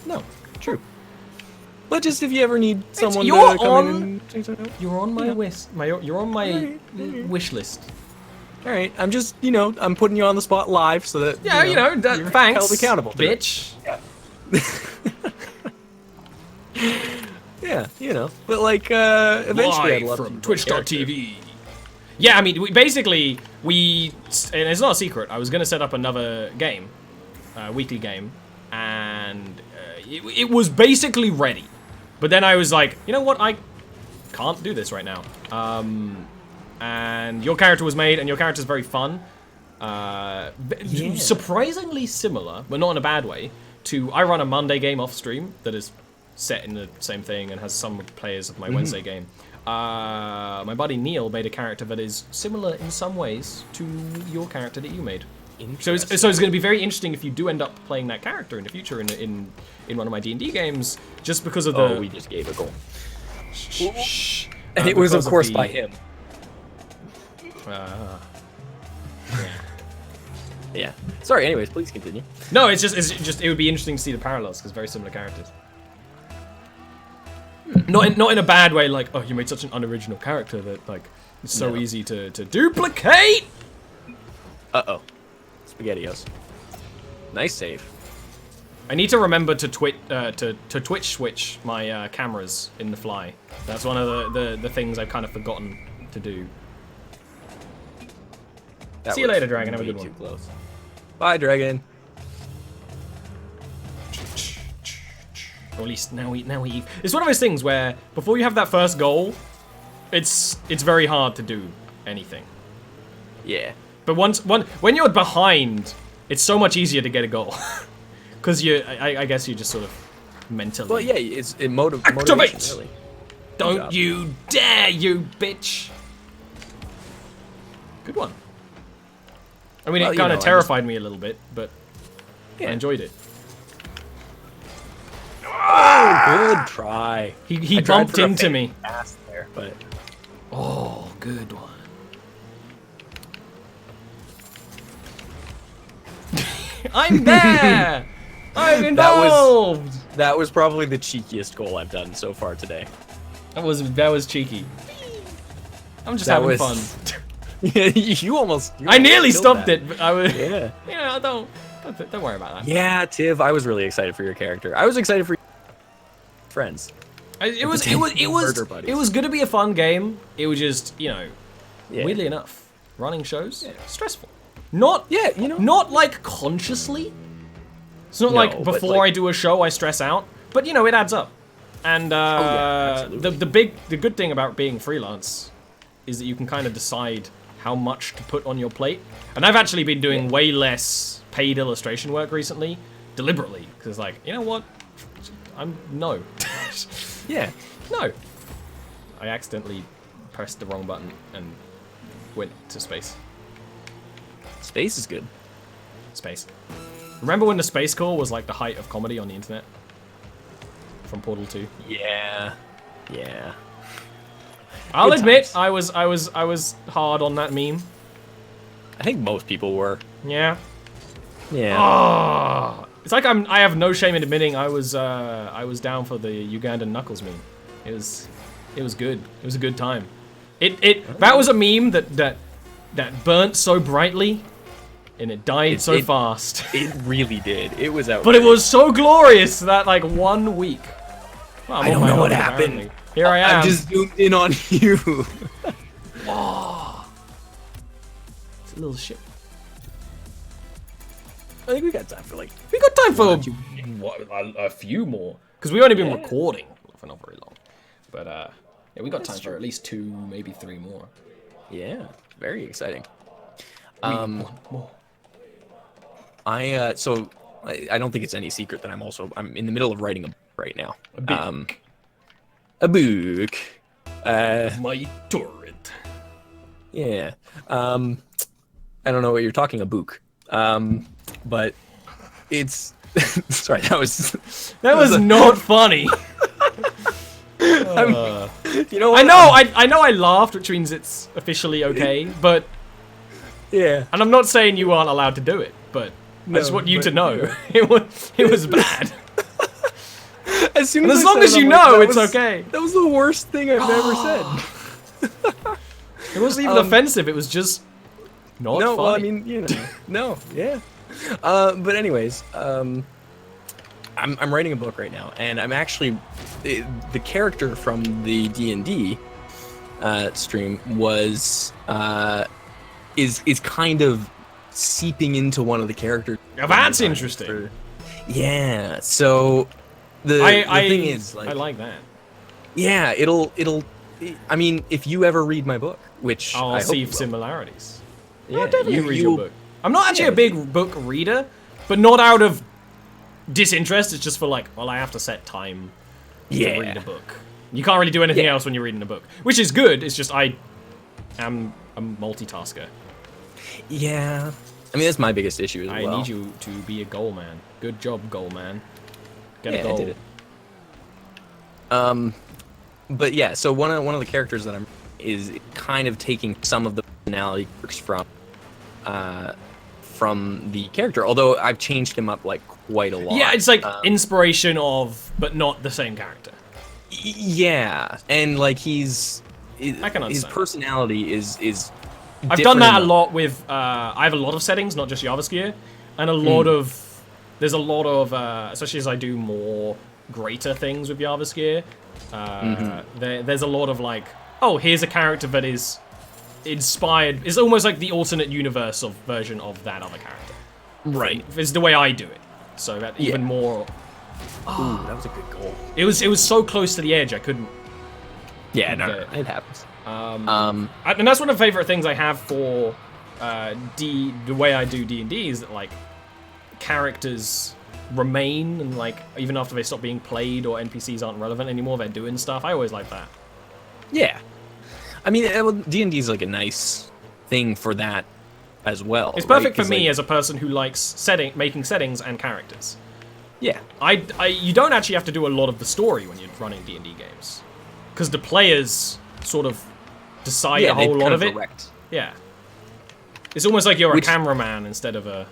Speaker 2: No, true. But just if you ever need someone
Speaker 1: you're
Speaker 2: to come in and change that out.
Speaker 1: You're on my you're on my wish list.
Speaker 2: All right, I'm just, I'm putting you on the spot live so that
Speaker 1: you're
Speaker 2: thanks, held accountable,
Speaker 1: bitch.
Speaker 2: Yeah, but like eventually I'd love
Speaker 1: from Twitch.tv. Yeah, I mean, and it's not a secret. I was gonna set up another game, weekly game, and it was basically ready. But then I was like, you know what? I can't do this right now. And your character was made, and your character's very fun. Surprisingly similar, but not in a bad way, to I run a Monday game off stream that is set in the same thing and has some players of my Wednesday game. My buddy Neil made a character that is similar in some ways to your character that you made. So it's going to be very interesting if you do end up playing that character in the future in one of my D&D games, just because of the...
Speaker 2: Oh, we just gave a goal. Shh. And it was, of course, by him. Yeah. Sorry, anyways, please continue.
Speaker 1: No, it's just it would be interesting to see the parallels, because very similar characters. Not in a bad way, like, oh, you made such an unoriginal character that, like, it's so easy to duplicate!
Speaker 2: Uh-oh. SpaghettiOs. Nice save.
Speaker 1: I need to remember to Twitch switch my cameras in the fly. That's one of the things I've kind of forgotten to do. See you later, Dragon. Have a good one.
Speaker 2: Close. Bye, Dragon.
Speaker 1: Or at least now we. It's one of those things where before you have that first goal, it's very hard to do anything.
Speaker 2: Yeah.
Speaker 1: But when you're behind, it's so much easier to get a goal. Because I guess you just sort of mentally.
Speaker 2: Well, yeah, it motivation, really.
Speaker 1: Don't you dare, you bitch! Good one. I mean, it kind of terrified me a little bit, but I enjoyed it.
Speaker 2: Oh, good try.
Speaker 1: He bumped into me.
Speaker 2: There, but...
Speaker 1: Oh, good one. I'm there! I'm involved!
Speaker 2: That was probably the cheekiest goal I've done so far today.
Speaker 1: That was cheeky. I'm just having fun.
Speaker 2: Yeah, you almost
Speaker 1: I nearly stopped it, but I was...
Speaker 2: Yeah.
Speaker 1: Don't worry about that.
Speaker 2: Yeah, Tiv, I was really excited for your character. I was excited for your friends.
Speaker 1: It was going to be a fun game. It was just, weirdly enough, running shows, stressful. Not like consciously. It's not like before I do a show I stress out, but it adds up. And the good thing about being freelance is that you can kind of decide how much to put on your plate. And I've actually been doing way less paid illustration work recently, deliberately, because like, you know what? No.
Speaker 2: Yeah.
Speaker 1: No. I accidentally pressed the wrong button and went to space.
Speaker 2: Space is good.
Speaker 1: Space. Remember when the space call was like the height of comedy on the internet? From Portal 2.
Speaker 2: Yeah. Yeah.
Speaker 1: I'll
Speaker 2: Good
Speaker 1: admit,
Speaker 2: times.
Speaker 1: I was hard on that meme.
Speaker 2: I think most people were.
Speaker 1: Yeah.
Speaker 2: Yeah.
Speaker 1: Oh, it's like I have no shame in admitting I was down for the Ugandan Knuckles meme. It was good. It was a good time. That was a meme that burnt so brightly, and it died so fast.
Speaker 2: It really did. It was out.
Speaker 1: But it was so glorious that like 1 week. Well,
Speaker 2: I don't know what happened.
Speaker 1: Apparently. Here I am.
Speaker 2: I just zoomed in on you.
Speaker 1: Oh, it's a little shit.
Speaker 2: I think we got time for like.
Speaker 1: We got time for a few more, because we've only been recording for not very long. But yeah, we got time for at least 2, maybe 3 more.
Speaker 2: Yeah, very exciting.
Speaker 1: We want more.
Speaker 2: I don't think it's any secret that I'm in the middle of writing a book right now.
Speaker 1: A book.
Speaker 2: A book.
Speaker 1: My torrent.
Speaker 2: Yeah. I don't know what you're talking about, but it's sorry, that was
Speaker 1: not funny.
Speaker 2: You know what?
Speaker 1: I know I laughed, which means it's officially okay, but
Speaker 2: yeah.
Speaker 1: and I'm not saying you aren't allowed to do it, but I just want you to know it was bad.
Speaker 2: As
Speaker 1: long as you know, it's okay.
Speaker 2: That was the worst thing I've ever said.
Speaker 1: It wasn't even offensive. It was just not funny.
Speaker 2: Well, I mean, you know, no, yeah. But anyways, I'm writing a book right now, and I'm actually the character from the D&D stream was is kind of seeping into one of the characters.
Speaker 1: Now that's interesting.
Speaker 2: Yeah. So the thing is, like,
Speaker 1: I like that.
Speaker 2: Yeah, it'll. I mean, if you ever read my book, which
Speaker 1: I'll
Speaker 2: I
Speaker 1: see
Speaker 2: hope
Speaker 1: similarities.
Speaker 2: Yeah,
Speaker 1: I'll definitely read your book. I'm not actually
Speaker 2: Yeah.
Speaker 1: a big book reader, but not out of disinterest. It's just for like, well, I have to set time to read a book. You can't really do anything else when you're reading a book, which is good. It's just I am a multitasker.
Speaker 2: Yeah. I mean, that's my biggest issue as well.
Speaker 1: I need you to be a goal man. Good job, goal man. Get a goal.
Speaker 2: I did it. But yeah, so one of the characters that I'm is kind of taking some of the personality quirks from the character, although I've changed him up like quite a lot.
Speaker 1: Yeah, it's like inspiration of, but not the same character.
Speaker 2: Yeah, and like I can
Speaker 1: understand
Speaker 2: his personality is.
Speaker 1: I've done that a lot with. I have a lot of settings, not just JavaScript, and a lot of. There's a lot of, especially as I do more greater things with JavaScript. There's a lot of like, oh, here's a character that is inspired. It's almost like the alternate universe of version of that other character.
Speaker 2: Right.
Speaker 1: It's the way I do it. So that even more.
Speaker 2: Ooh, that was a good goal.
Speaker 1: It was so close to the edge I couldn't.
Speaker 2: Yeah, no, it happens.
Speaker 1: And that's one of the favorite things I have for the way I do D&D is that like characters remain, and like even after they stop being played or NPCs aren't relevant anymore, they're doing stuff. I always like that.
Speaker 2: Yeah, I mean, D&D is like a nice thing for that as well.
Speaker 1: It's perfect
Speaker 2: right?
Speaker 1: for me
Speaker 2: like,
Speaker 1: as a person who likes making settings and characters.
Speaker 2: Yeah,
Speaker 1: you don't actually have to do a lot of the story when you're running D&D games, because the players sort of decide a whole lot of it. Yeah, it's almost like you're a cameraman instead of a.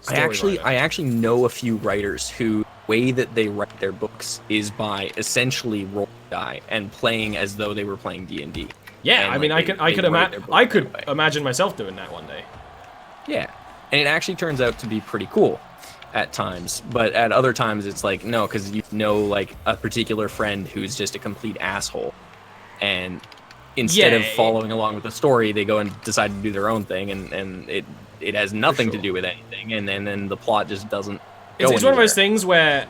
Speaker 2: I actually know a few writers who way that they write their books is by essentially rolling die and playing as though they were playing D&D.
Speaker 1: Yeah,
Speaker 2: and,
Speaker 1: I mean,
Speaker 2: like,
Speaker 1: I could imagine myself doing that one day.
Speaker 2: Yeah, and it actually turns out to be pretty cool at times, but at other times it's like no, because you know, like a particular friend who's just a complete asshole, and instead of following along with the story, they go and decide to do their own thing, and it has nothing to do with anything, and then the plot just doesn't go
Speaker 1: It's one of those things where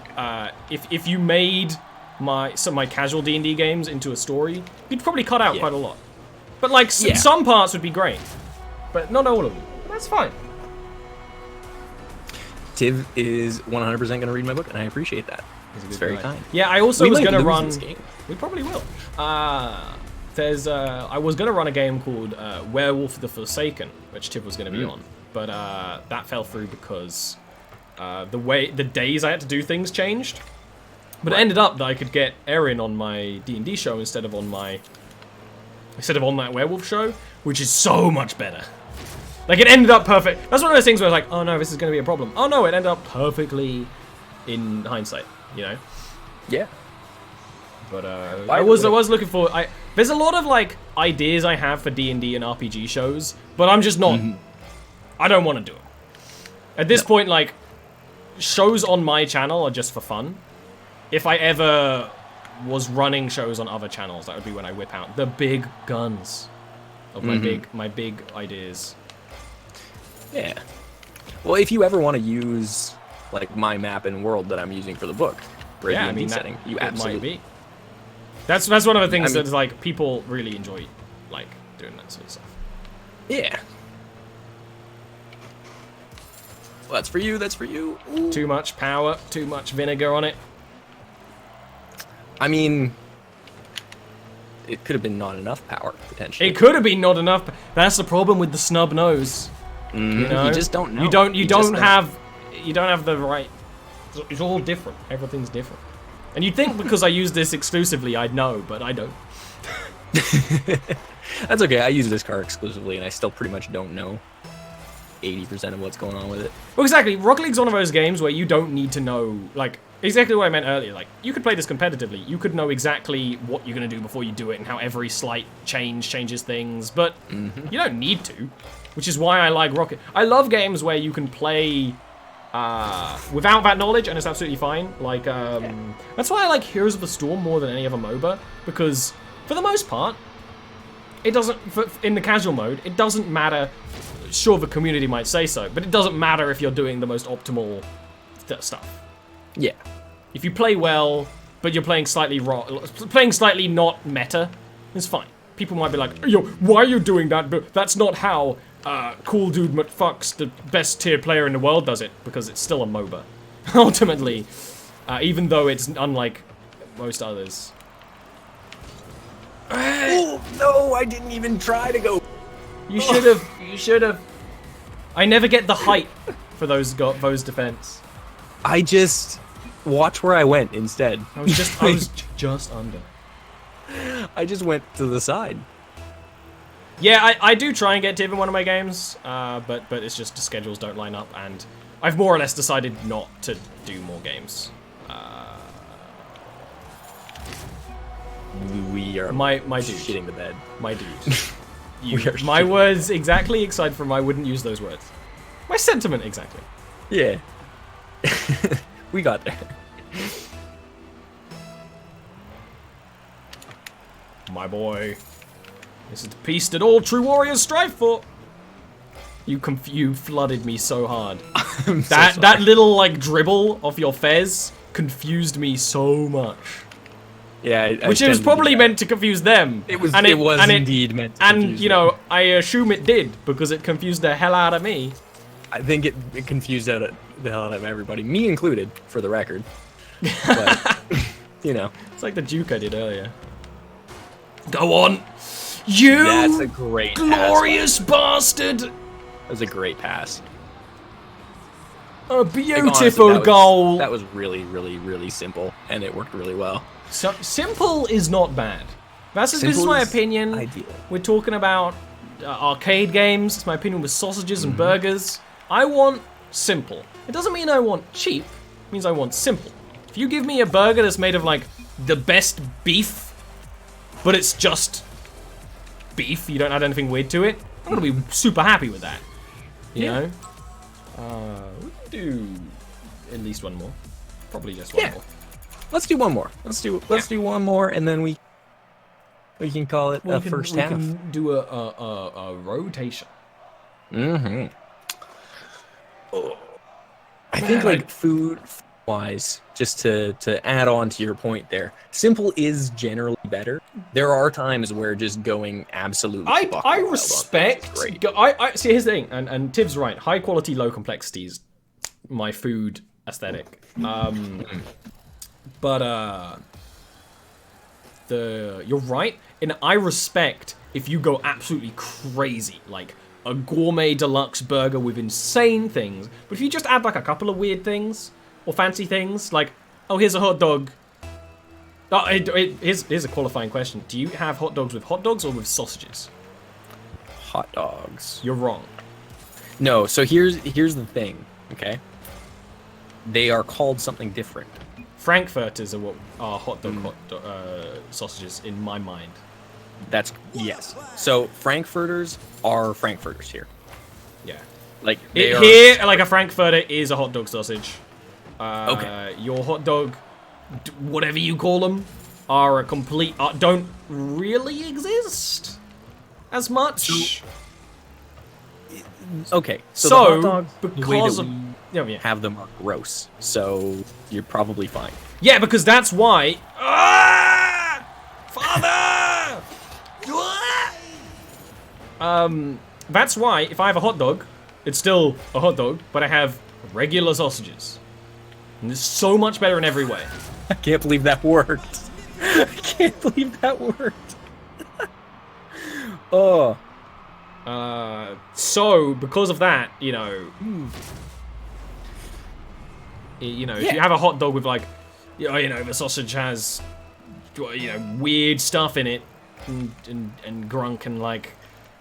Speaker 1: if you made some of my casual D&D games into a story, you'd probably cut out quite a lot. But like
Speaker 2: Yeah.
Speaker 1: some parts would be great, but not all of them. That's fine.
Speaker 2: Tiv is 100% going to read my book, and I appreciate that. It's very kind.
Speaker 1: Yeah, I also
Speaker 2: We
Speaker 1: was
Speaker 2: might
Speaker 1: gonna
Speaker 2: lose
Speaker 1: run.
Speaker 2: this game.
Speaker 1: We probably will. I was gonna run a game called Werewolf the Forsaken, which Tiv was gonna be on, but that fell through because the days I had to do things changed. But it ended up that I could get Erin on my D&D show instead of on that werewolf show, which is so much better. Like, it ended up perfect. That's one of those things where I was like, oh no, this is going to be a problem. Oh no, it ended up perfectly in hindsight, you know?
Speaker 2: Yeah.
Speaker 1: But I was looking for... There's a lot of, like, ideas I have for D&D and RPG shows, but I'm just not... I don't want to do them. At this point, like, shows on my channel are just for fun. If I ever was running shows on other channels, that would be when I whip out the big guns of my big ideas.
Speaker 2: Yeah. Well, if you ever want to use like my map and world that I'm using for the book for a D&D setting, you absolutely
Speaker 1: might be. That's one of the things that like people really enjoy, like doing that sort of stuff.
Speaker 2: Yeah. Well, that's for you. That's for you. Ooh.
Speaker 1: Too much power, too much vinegar on it.
Speaker 2: I mean, it could have been not enough power potentially.
Speaker 1: It could have been not enough. That's the problem with the snub nose. You know?
Speaker 2: You just don't know.
Speaker 1: You don't have the right. It's all different. Everything's different. And you'd think because I use this exclusively, I'd know, but I don't.
Speaker 2: That's okay. I use this car exclusively, and I still pretty much don't know 80% of what's going on with it.
Speaker 1: Well, exactly. Rocket League's one of those games where you don't need to know, like, exactly what I meant earlier. Like, you could play this competitively. You could know exactly what you're going to do before you do it and how every slight change changes things, but you don't need to, which is why I like Rocket. I love games where you can play without that knowledge, and it's absolutely fine. Like, that's why I like Heroes of the Storm more than any other MOBA, because for the most part, it doesn't, in the casual mode, it doesn't matter. Sure, the community might say so, but it doesn't matter if you're doing the most optimal stuff.
Speaker 2: Yeah.
Speaker 1: If you play well, but you're playing slightly not meta, it's fine. People might be like, yo, why are you doing that? But that's not how Cool Dude McFucks, the best tier player in the world, does it, because it's still a MOBA. Ultimately, even though it's unlike most others.
Speaker 2: Oh, no, I didn't even try to go.
Speaker 1: You should have. You should have. I never get the height for those defense.
Speaker 2: I just watch where I went instead.
Speaker 1: I was just under.
Speaker 2: I just went to the side.
Speaker 1: Yeah, I do try and get Tiv in one of my games, but it's just the schedules don't line up, and I've more or less decided not to do more games.
Speaker 2: We are
Speaker 1: my dude
Speaker 2: shitting the bed.
Speaker 1: My dude. My words exactly, except from I wouldn't use those words. My sentiment exactly.
Speaker 2: Yeah. We got there.
Speaker 1: My boy. This is the peace that all true warriors strive for. You flooded me so hard. That little like dribble off your fez confused me so much.
Speaker 2: Yeah,
Speaker 1: which it was probably meant to confuse them.
Speaker 2: It was indeed meant to confuse
Speaker 1: And, you know, I assume it did, because it confused the hell out of me.
Speaker 2: I think it confused the hell out of everybody, me included, for the record. But, you know.
Speaker 1: It's like the juke I did earlier. Go on! You
Speaker 2: That's a great
Speaker 1: glorious
Speaker 2: pass.
Speaker 1: bastard!
Speaker 2: That was a great pass.
Speaker 1: A beautiful goal!
Speaker 2: That was really, really, really simple, and it worked really well.
Speaker 1: So, simple is not bad. This is my opinion.
Speaker 2: Ideal.
Speaker 1: We're talking about arcade games. It's my opinion with sausages and burgers. I want simple. It doesn't mean I want cheap. It means I want simple. If you give me a burger that's made of like the best beef, but it's just beef, you don't add anything weird to it, I'm gonna be super happy with that. You know? We can do at least one more. Probably just one more.
Speaker 2: Let's do one more. Let's do one more, and then we can call it a first half.
Speaker 1: We can do a rotation.
Speaker 2: Mm-hmm. Oh. I think like food wise, just to add on to your point there, simple is generally better. There are times where just going absolutely
Speaker 1: I respect. I see. Here's the thing, and Tiv's right. High quality, low complexity is my food aesthetic. But you're right, and I respect if you go absolutely crazy, like a gourmet deluxe burger with insane things. But if you just add like a couple of weird things or fancy things, like, oh, here's a hot dog. Oh, here's a qualifying question. Do you have hot dogs with hot dogs or with sausages?
Speaker 2: Hot dogs.
Speaker 1: You're wrong.
Speaker 2: No, so here's the thing, okay? They are called something different.
Speaker 1: Frankfurters are what are hot dog sausages in my mind.
Speaker 2: That's yes. So Frankfurters are Frankfurters here.
Speaker 1: Yeah.
Speaker 2: Like
Speaker 1: here, like a Frankfurter is a hot dog sausage.
Speaker 2: Okay.
Speaker 1: Your hot dog, whatever you call them, are a complete don't really exist as much.
Speaker 2: Okay. So the hot dogs, because of have them are gross, so you're probably fine.
Speaker 1: Yeah, because that's why. Father. That's why if I have a hot dog, it's still a hot dog, but I have regular sausages. And it's so much better in every way.
Speaker 2: I can't believe that worked. I can't believe that worked. Oh.
Speaker 1: So because of that, you know, if you have a hot dog with like, the sausage has, weird stuff in it, and grunk, and like,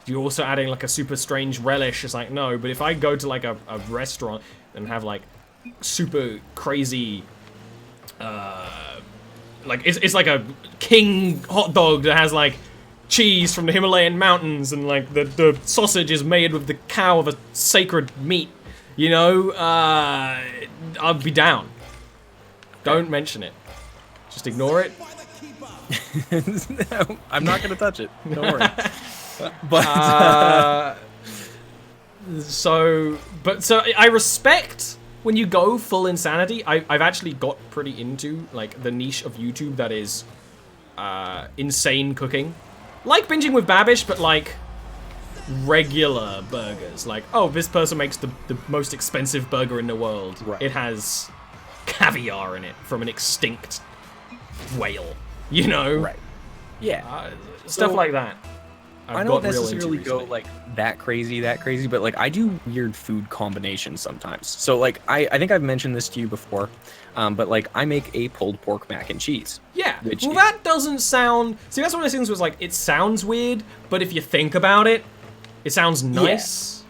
Speaker 1: you're also adding like a super strange relish. It's like, no, but if I go to like a restaurant and have like super crazy, like it's like a king hot dog that has like cheese from the Himalayan mountains, and like the sausage is made with the cow of a sacred meat, I'll be down. Don't mention it. Just ignore it.
Speaker 2: No, I'm not gonna touch it. Don't worry. But
Speaker 1: so I respect when you go full insanity. I've actually got pretty into like the niche of YouTube that is insane cooking, like binging with Babish, but like regular burgers. Like, oh, this person makes the most expensive burger in the world.
Speaker 2: Right.
Speaker 1: It has caviar in it from an extinct whale.
Speaker 2: Right. Yeah.
Speaker 1: Stuff like that.
Speaker 2: I don't necessarily go like that crazy, but like I do weird food combinations sometimes. So like I think I've mentioned this to you before, but like I make a pulled pork mac and cheese.
Speaker 1: Yeah. Well, that doesn't sound. See, that's one of those things was like it sounds weird, but if you think about it, it sounds nice.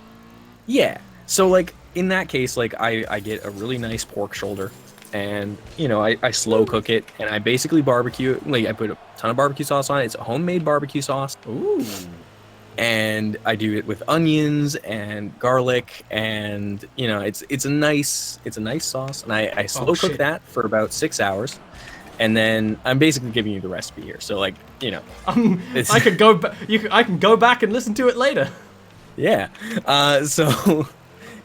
Speaker 2: Yeah. So like in that case, like I get a really nice pork shoulder. And, I slow cook it, and I basically barbecue it. Like, I put a ton of barbecue sauce on it. It's a homemade barbecue sauce.
Speaker 1: Ooh.
Speaker 2: And I do it with onions and garlic, and, it's a nice sauce. And I slow cook that for about 6 hours. And then I'm basically giving you the recipe here. So, like,
Speaker 1: I could go I can go back and listen to it later.
Speaker 2: Yeah.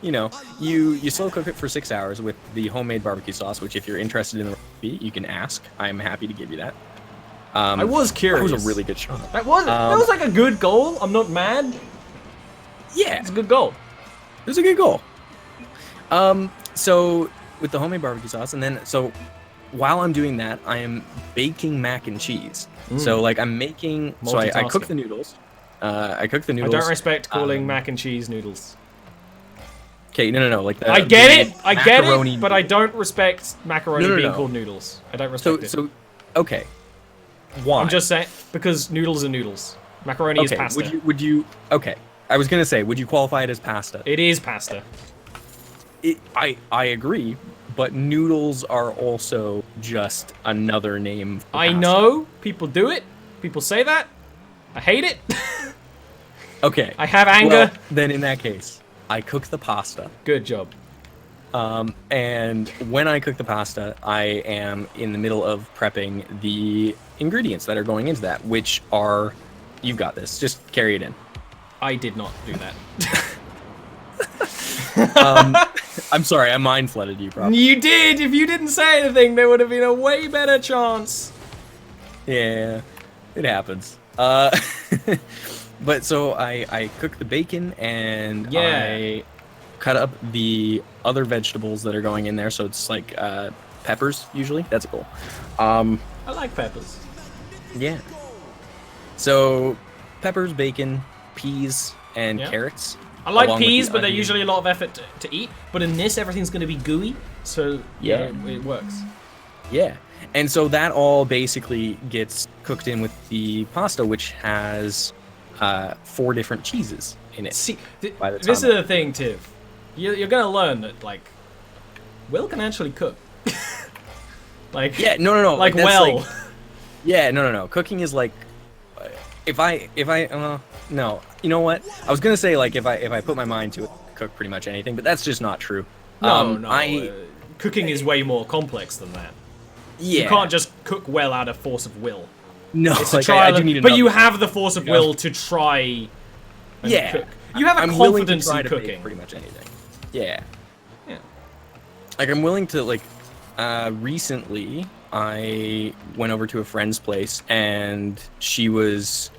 Speaker 2: You slow cook it for 6 hours with the homemade barbecue sauce, which if you're interested in the recipe, you can ask. I'm happy to give you that.
Speaker 1: I was curious.
Speaker 2: That was a really good shot.
Speaker 1: That was like a good goal. I'm not mad.
Speaker 2: Yeah.
Speaker 1: It's a good goal.
Speaker 2: It was a good goal. So with the homemade barbecue sauce, and then so while I'm doing that, I am baking mac and cheese. So like I'm making, so I cook the noodles. I don't
Speaker 1: respect calling mac and cheese noodles.
Speaker 2: Okay, no. Like
Speaker 1: I get it, but I don't respect macaroni being called noodles. I don't respect it.
Speaker 2: So, okay. Why?
Speaker 1: I'm just saying because noodles are noodles. Macaroni is pasta.
Speaker 2: Would you? Okay. I was gonna say, would you qualify it as pasta?
Speaker 1: It is pasta.
Speaker 2: I agree, but noodles are also just another name for
Speaker 1: I
Speaker 2: pasta.
Speaker 1: know people do it. People say that. I hate it.
Speaker 2: Okay.
Speaker 1: I have anger.
Speaker 2: Well, then in that case, I cook the pasta.
Speaker 1: Good job.
Speaker 2: And when I cook the pasta, I am in the middle of prepping the ingredients that are going into that, which are, you've got this, just carry it in.
Speaker 1: I did not do that.
Speaker 2: I'm sorry, I mind flooded you, probably.
Speaker 1: You did! If you didn't say anything, there would have been a way better chance.
Speaker 2: Yeah, it happens. But so I cook the bacon and I cut up the other vegetables that are going in there. So it's like peppers usually. That's cool.
Speaker 1: I like peppers.
Speaker 2: Yeah. So peppers, bacon, peas, and carrots.
Speaker 1: I like peas, but they're usually a lot of effort to eat. But in this, everything's going to be gooey. So yeah, it works. Yeah.
Speaker 2: And so that all basically gets cooked in with the pasta, which has 4 different cheeses in it.
Speaker 1: See, this is the thing, Tiv. You're going to learn that, like, Will can actually cook. Like,
Speaker 2: no.
Speaker 1: Like, well.
Speaker 2: Like, no. Cooking is like, no. You know what? I was going to say, like, if I put my mind to it, I cook pretty much anything, but that's just not true.
Speaker 1: No. Cooking is way more complex than that.
Speaker 2: Yeah.
Speaker 1: You can't just cook well out of force of will.
Speaker 2: No,
Speaker 1: it's a trial but you have the force of will to try and cook. You have a confidence in cooking.
Speaker 2: Pretty much anything. Yeah. Like, I'm willing to, like, recently I went over to a friend's place and she was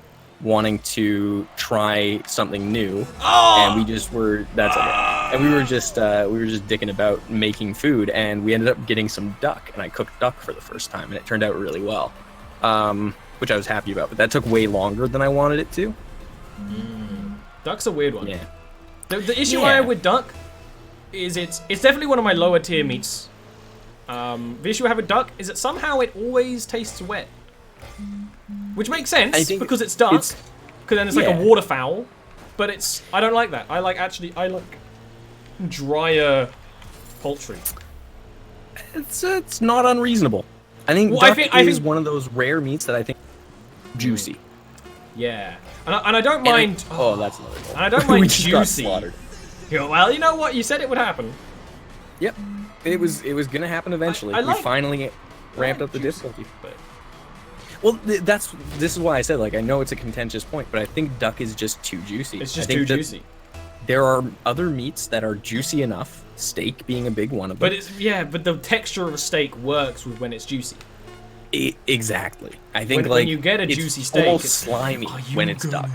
Speaker 2: wanting to try something new, and we just were and we were just dicking about making food, and we ended up getting some duck, and I cooked duck for the first time, and it turned out really well, which I was happy about, but that took way longer than I wanted it to.
Speaker 1: Duck's a weird one. Yeah. The issue I have with duck is it's definitely one of my lower tier meats. The issue I have with duck is that somehow it always tastes wet. Which makes sense because it's duck, because then it's like a waterfowl, but I don't like that. I like drier poultry.
Speaker 2: It's not unreasonable. I think duck is one of those rare meats that I think juicy.
Speaker 1: Yeah, and I don't mind.
Speaker 2: That's another goal.
Speaker 1: And I don't mind juicy. Well, you know what? You said it would happen.
Speaker 2: Yep, it was gonna happen eventually. We finally ramped up the difficulty. Well, this is why I said, like, I know it's a contentious point, but I think duck is just too juicy.
Speaker 1: It's just too juicy.
Speaker 2: There are other meats that are juicy enough, steak being a big one of them.
Speaker 1: But the texture of a steak works with when it's juicy.
Speaker 2: Exactly. I think
Speaker 1: when you get a juicy steak,
Speaker 2: almost slimy when it's duck.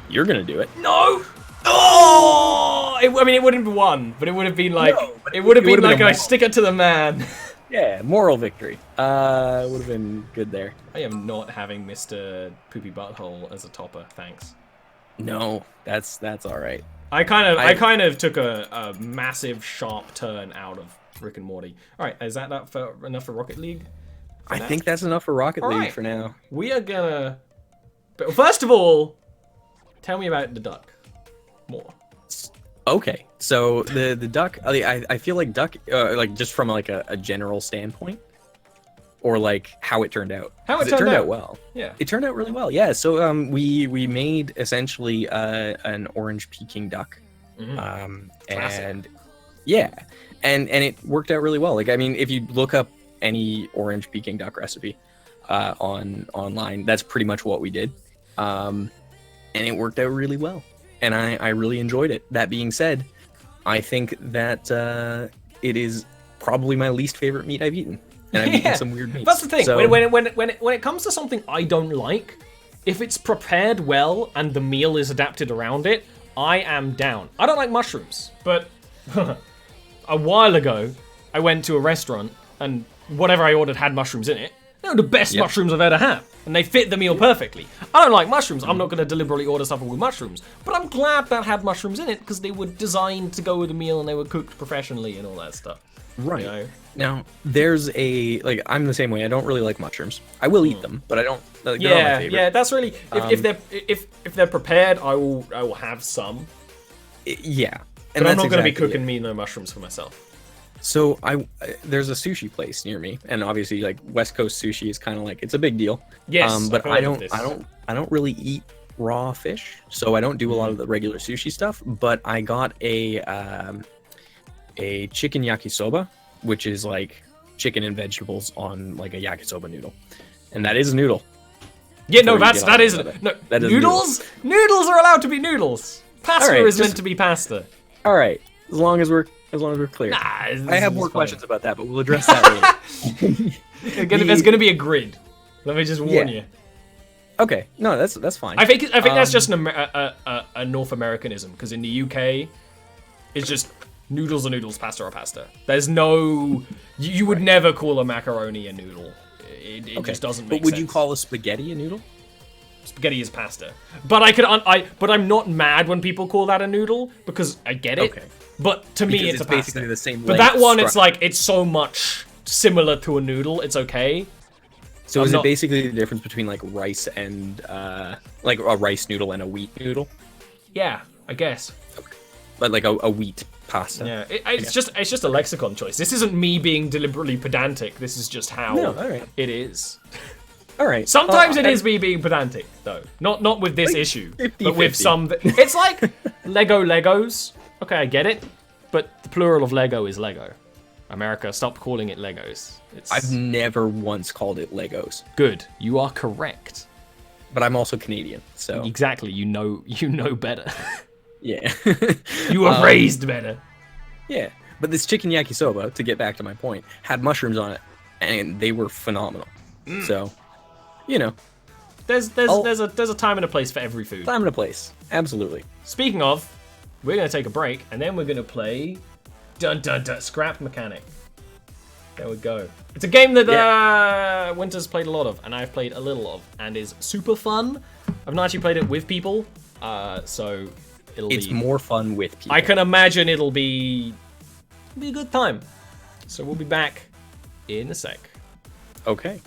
Speaker 2: You're gonna do it.
Speaker 1: No. Oh! It wouldn't be one, but it would have been like it would have been like I stick it to the man.
Speaker 2: Yeah, moral victory. Would have been good there.
Speaker 1: I am not having Mr. Poopy Butthole as a topper, thanks.
Speaker 2: No, that's all right.
Speaker 1: I kind of took a massive sharp turn out of Rick and Morty. All right, is that enough for Rocket League?
Speaker 2: I think that's enough for Rocket League for now.
Speaker 1: We are gonna. But first of all, tell me about the duck more.
Speaker 2: Okay, so the duck, I feel like duck, like just from like a general standpoint, or like how it turned out.
Speaker 1: It turned out
Speaker 2: well.
Speaker 1: Yeah.
Speaker 2: It turned out really well. Yeah. So we made essentially an orange Peking duck, and it worked out really well. Like, I mean, if you look up any orange Peking duck recipe online, that's pretty much what we did, and it worked out really well. And I really enjoyed it. That being said, I think that it is probably my least favorite meat I've eaten. And I've eaten some weird meats.
Speaker 1: That's the thing. So, when it comes to something I don't like, if it's prepared well and the meal is adapted around it, I am down. I don't like mushrooms, but a while ago, I went to a restaurant and whatever I ordered had mushrooms in it. They were the best mushrooms I've ever had, and they fit the meal perfectly. I don't like mushrooms. I'm not going to deliberately order something with mushrooms, but I'm glad that had mushrooms in it because they were designed to go with the meal and they were cooked professionally and all that stuff.
Speaker 2: Right. You know? Now, there's I'm the same way. I don't really like mushrooms. I will eat them, but I don't. They're not my favorite.
Speaker 1: Yeah. That's really if they're prepared, I will have some.
Speaker 2: Yeah.
Speaker 1: But I'm not going to be cooking me no mushrooms for myself.
Speaker 2: So there's a sushi place near me, and obviously like West Coast sushi is kind of like it's a big deal.
Speaker 1: Yes,
Speaker 2: but I don't really eat raw fish, so I don't do a lot of the regular sushi stuff. But I got a chicken yakisoba, which is like chicken and vegetables on like a yakisoba noodle, and that is a noodle.
Speaker 1: Yeah, no, that is noodles. Noodles are allowed to be noodles. Pasta is meant to be pasta.
Speaker 2: All right. As long as we're clear.
Speaker 1: Nah,
Speaker 2: I have more questions about that, but we'll address that later.
Speaker 1: There's gonna be a grid. Let me just warn you.
Speaker 2: Okay, no, that's fine.
Speaker 1: I think that's just a North Americanism, because in the UK, it's just noodles are noodles, pasta are pasta. There's no, you would never call a macaroni a noodle. It just doesn't make sense.
Speaker 2: But would you call a spaghetti a noodle?
Speaker 1: Spaghetti is pasta. But but I'm not mad when people call that a noodle, because I get it. Okay. But to me, it's a pasta.
Speaker 2: Basically the same.
Speaker 1: But that one, it's like it's so much similar to a noodle. It's okay.
Speaker 2: So is it basically the difference between like rice and like a rice noodle and a wheat noodle?
Speaker 1: Yeah, I guess.
Speaker 2: Okay. But like a wheat pasta.
Speaker 1: Yeah, it's just a lexicon choice. This isn't me being deliberately pedantic. This is just how it is.
Speaker 2: All right.
Speaker 1: Sometimes it is me being pedantic, though. Not with this issue, 50, but with some. It's like Legos. Okay, I get it, but the plural of Lego is Lego. America, stop calling it Legos.
Speaker 2: I've never once called it Legos.
Speaker 1: Good, you are correct.
Speaker 2: But I'm also Canadian, so
Speaker 1: exactly. You know better.
Speaker 2: Yeah.
Speaker 1: You were raised better.
Speaker 2: Yeah, but this chicken yakisoba, to get back to my point, had mushrooms on it, and they were phenomenal. So, you know,
Speaker 1: there's a time and a place for every food.
Speaker 2: Time and a place, absolutely.
Speaker 1: Speaking of, we're gonna take a break, and then we're gonna play Scrap Mechanic. There we go. It's a game that Winter's played a lot of, and I've played a little of, and is super fun. I've not actually played it with people, so it's
Speaker 2: more fun with people.
Speaker 1: I can imagine it'll be a good time. So we'll be back in a sec.
Speaker 2: Okay.